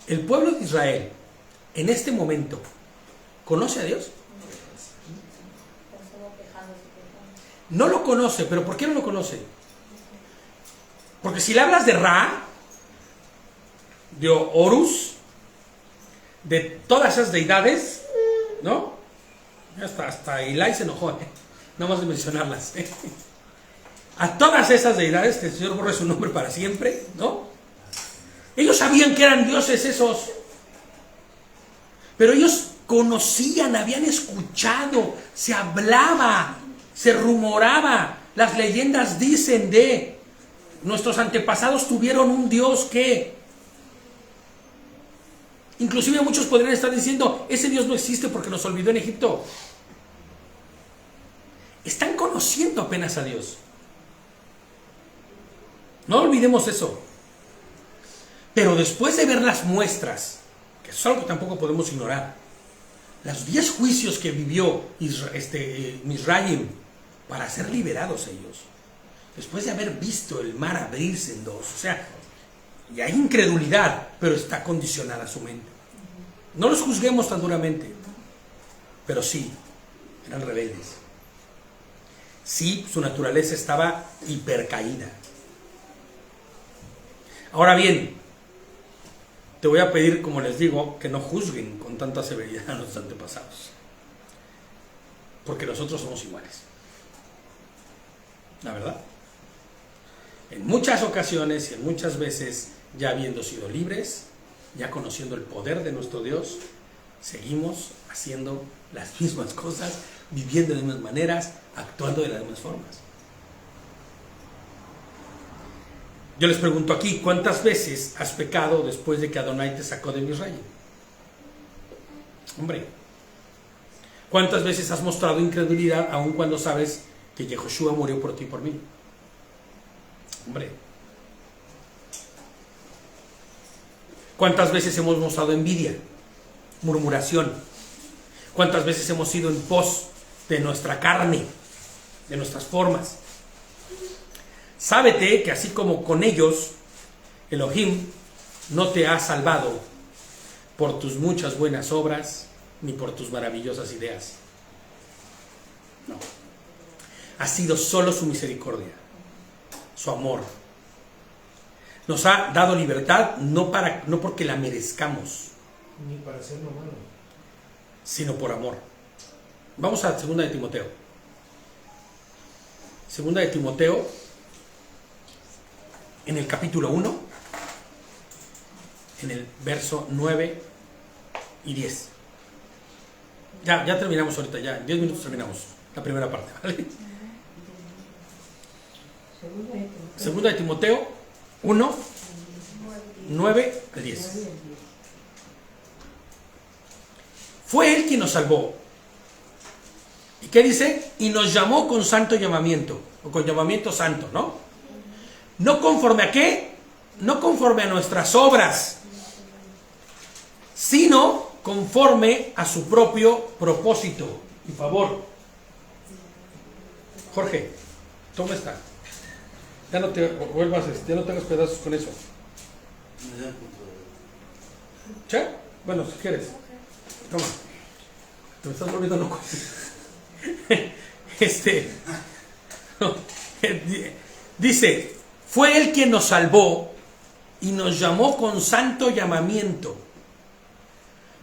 El pueblo de Israel, en este momento, ¿conoce a Dios? No lo conoce, pero ¿por qué no lo conoce? Porque si le hablas de Ra, de Horus, de todas esas deidades, ¿no? Hasta Eli se enojó, nada más de mencionarlas. A todas esas deidades, que el Señor borre su nombre para siempre, ¿no? Ellos sabían que eran dioses esos, pero ellos conocían, habían escuchado, se hablaba, se rumoraba, las leyendas dicen de nuestros antepasados tuvieron un Dios que, inclusive muchos podrían estar diciendo, ese Dios no existe porque nos olvidó en Egipto. Están conociendo apenas a Dios. No olvidemos eso. Pero después de ver las muestras, que eso es algo que tampoco podemos ignorar, los 10 juicios que vivió Misraim para ser liberados ellos, después de haber visto el mar abrirse en dos, o sea, y hay incredulidad, pero está condicionada su mente. No los juzguemos tan duramente, pero sí, eran rebeldes. Sí, su naturaleza estaba hipercaída. Ahora bien, te voy a pedir, como les digo, que no juzguen con tanta severidad a nuestros antepasados, porque nosotros somos iguales. La verdad. En muchas ocasiones y en muchas veces, ya habiendo sido libres, ya conociendo el poder de nuestro Dios, seguimos haciendo las mismas cosas, viviendo de las mismas maneras, actuando de las mismas formas. Yo les pregunto aquí, ¿cuántas veces has pecado después de que Adonai te sacó de Misraim? Hombre, ¿cuántas veces has mostrado incredulidad aun cuando sabes que Yehoshua murió por ti y por mí? Hombre, ¿cuántas veces hemos mostrado envidia, murmuración? ¿Cuántas veces hemos ido en pos de nuestra carne, de nuestras formas? Sábete que así como con ellos, Elohim no te ha salvado por tus muchas buenas obras ni por tus maravillosas ideas. No. Ha sido solo su misericordia, su amor. Nos ha dado libertad no porque la merezcamos, Ni para hacerlo malo. sino por amor. Vamos a 2 de Timoteo. 2 de Timoteo, en el capítulo 1, en el verso 9 y 10. Ya terminamos ahorita, ya en 10 minutos terminamos la primera parte, ¿vale? 2 de Timoteo 1, 9 al 10. Fue Él quien nos salvó. ¿Y qué dice? Y nos llamó con santo llamamiento, o con llamamiento santo, ¿no? ¿No conforme a qué? No conforme a nuestras obras, sino conforme a su propio propósito y favor. Jorge, toma esta. Ya no te vuelvas, ya no tengas pedazos con eso. ¿Sí? Bueno, si quieres. Toma. Te me estás volviendo loco. Dice, fue Él quien nos salvó y nos llamó con santo llamamiento,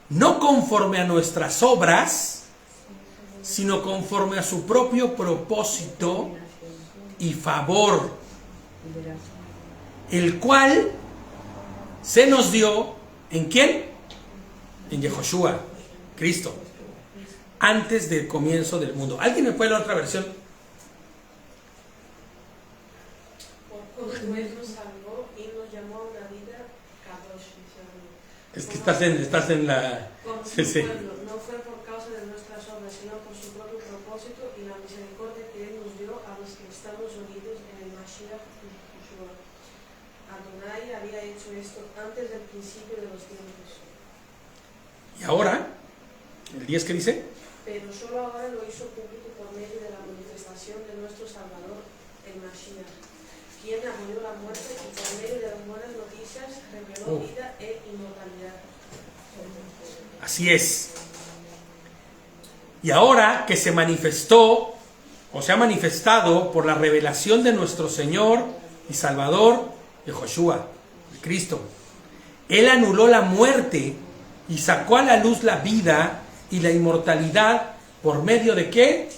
no conforme a nuestras obras, sino conforme a su propio propósito y favor, el cual se nos dio, ¿en quién? En Yehoshua, Cristo, antes del comienzo del mundo. ¿Alguien me puede leer otra versión? Porque Él nos salvó y nos llamó a una vida kadosh. Es que estás en la... Como Sí, su sí. pueblo, no fue por causa de nuestras obras, sino por su propio propósito y la misericordia que Él nos dio a los que estamos unidos en el Mashiach y Yeshua. Adonai había hecho esto antes del principio de los tiempos. Y ahora, el 10 que dice, Pero solo ahora lo hizo público por medio de la manifestación de nuestro Salvador, el Mashiach, quien abolió la muerte y por medio de las buenas noticias reveló vida e inmortalidad. así es. Y ahora que se manifestó, o se ha manifestado por la revelación de nuestro Señor y Salvador, Yehoshua, Cristo, Él anuló la muerte y sacó a la luz la vida y la inmortalidad por medio de ¿qué?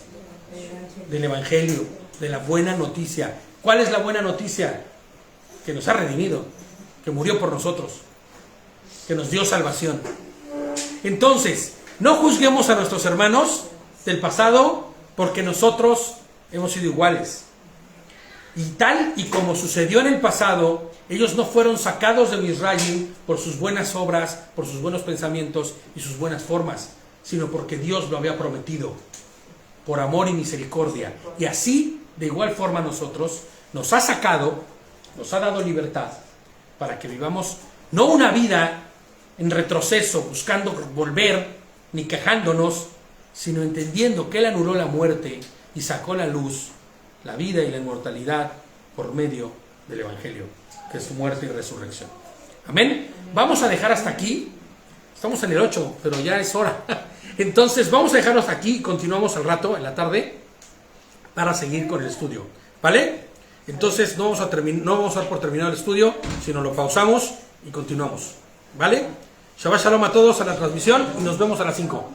Del Evangelio, de la buena noticia. ¿Cuál es la buena noticia? Que nos ha redimido, que murió por nosotros, que nos dio salvación. Entonces, no juzguemos a nuestros hermanos del pasado porque nosotros hemos sido iguales. Y tal y como sucedió en el pasado, ellos no fueron sacados de Misraim por sus buenas obras, por sus buenos pensamientos y sus buenas formas, sino porque Dios lo había prometido, por amor y misericordia. Y así, de igual forma nosotros, nos ha sacado nos ha dado libertad para que vivamos no una vida en retroceso, buscando volver, ni quejándonos, sino entendiendo que Él anuló la muerte y sacó a la luz la vida y la inmortalidad por medio del Evangelio, que es su muerte y resurrección. Amén. Vamos a dejar hasta aquí. Estamos en el 8, pero ya es hora. Entonces vamos a dejarlo hasta aquí y continuamos al rato, en la tarde, para seguir con el estudio. ¿Vale? Entonces no vamos a dar por terminado el estudio, sino lo pausamos y continuamos. ¿Vale? Shabbat Shalom a todos a la transmisión y nos vemos a las 5.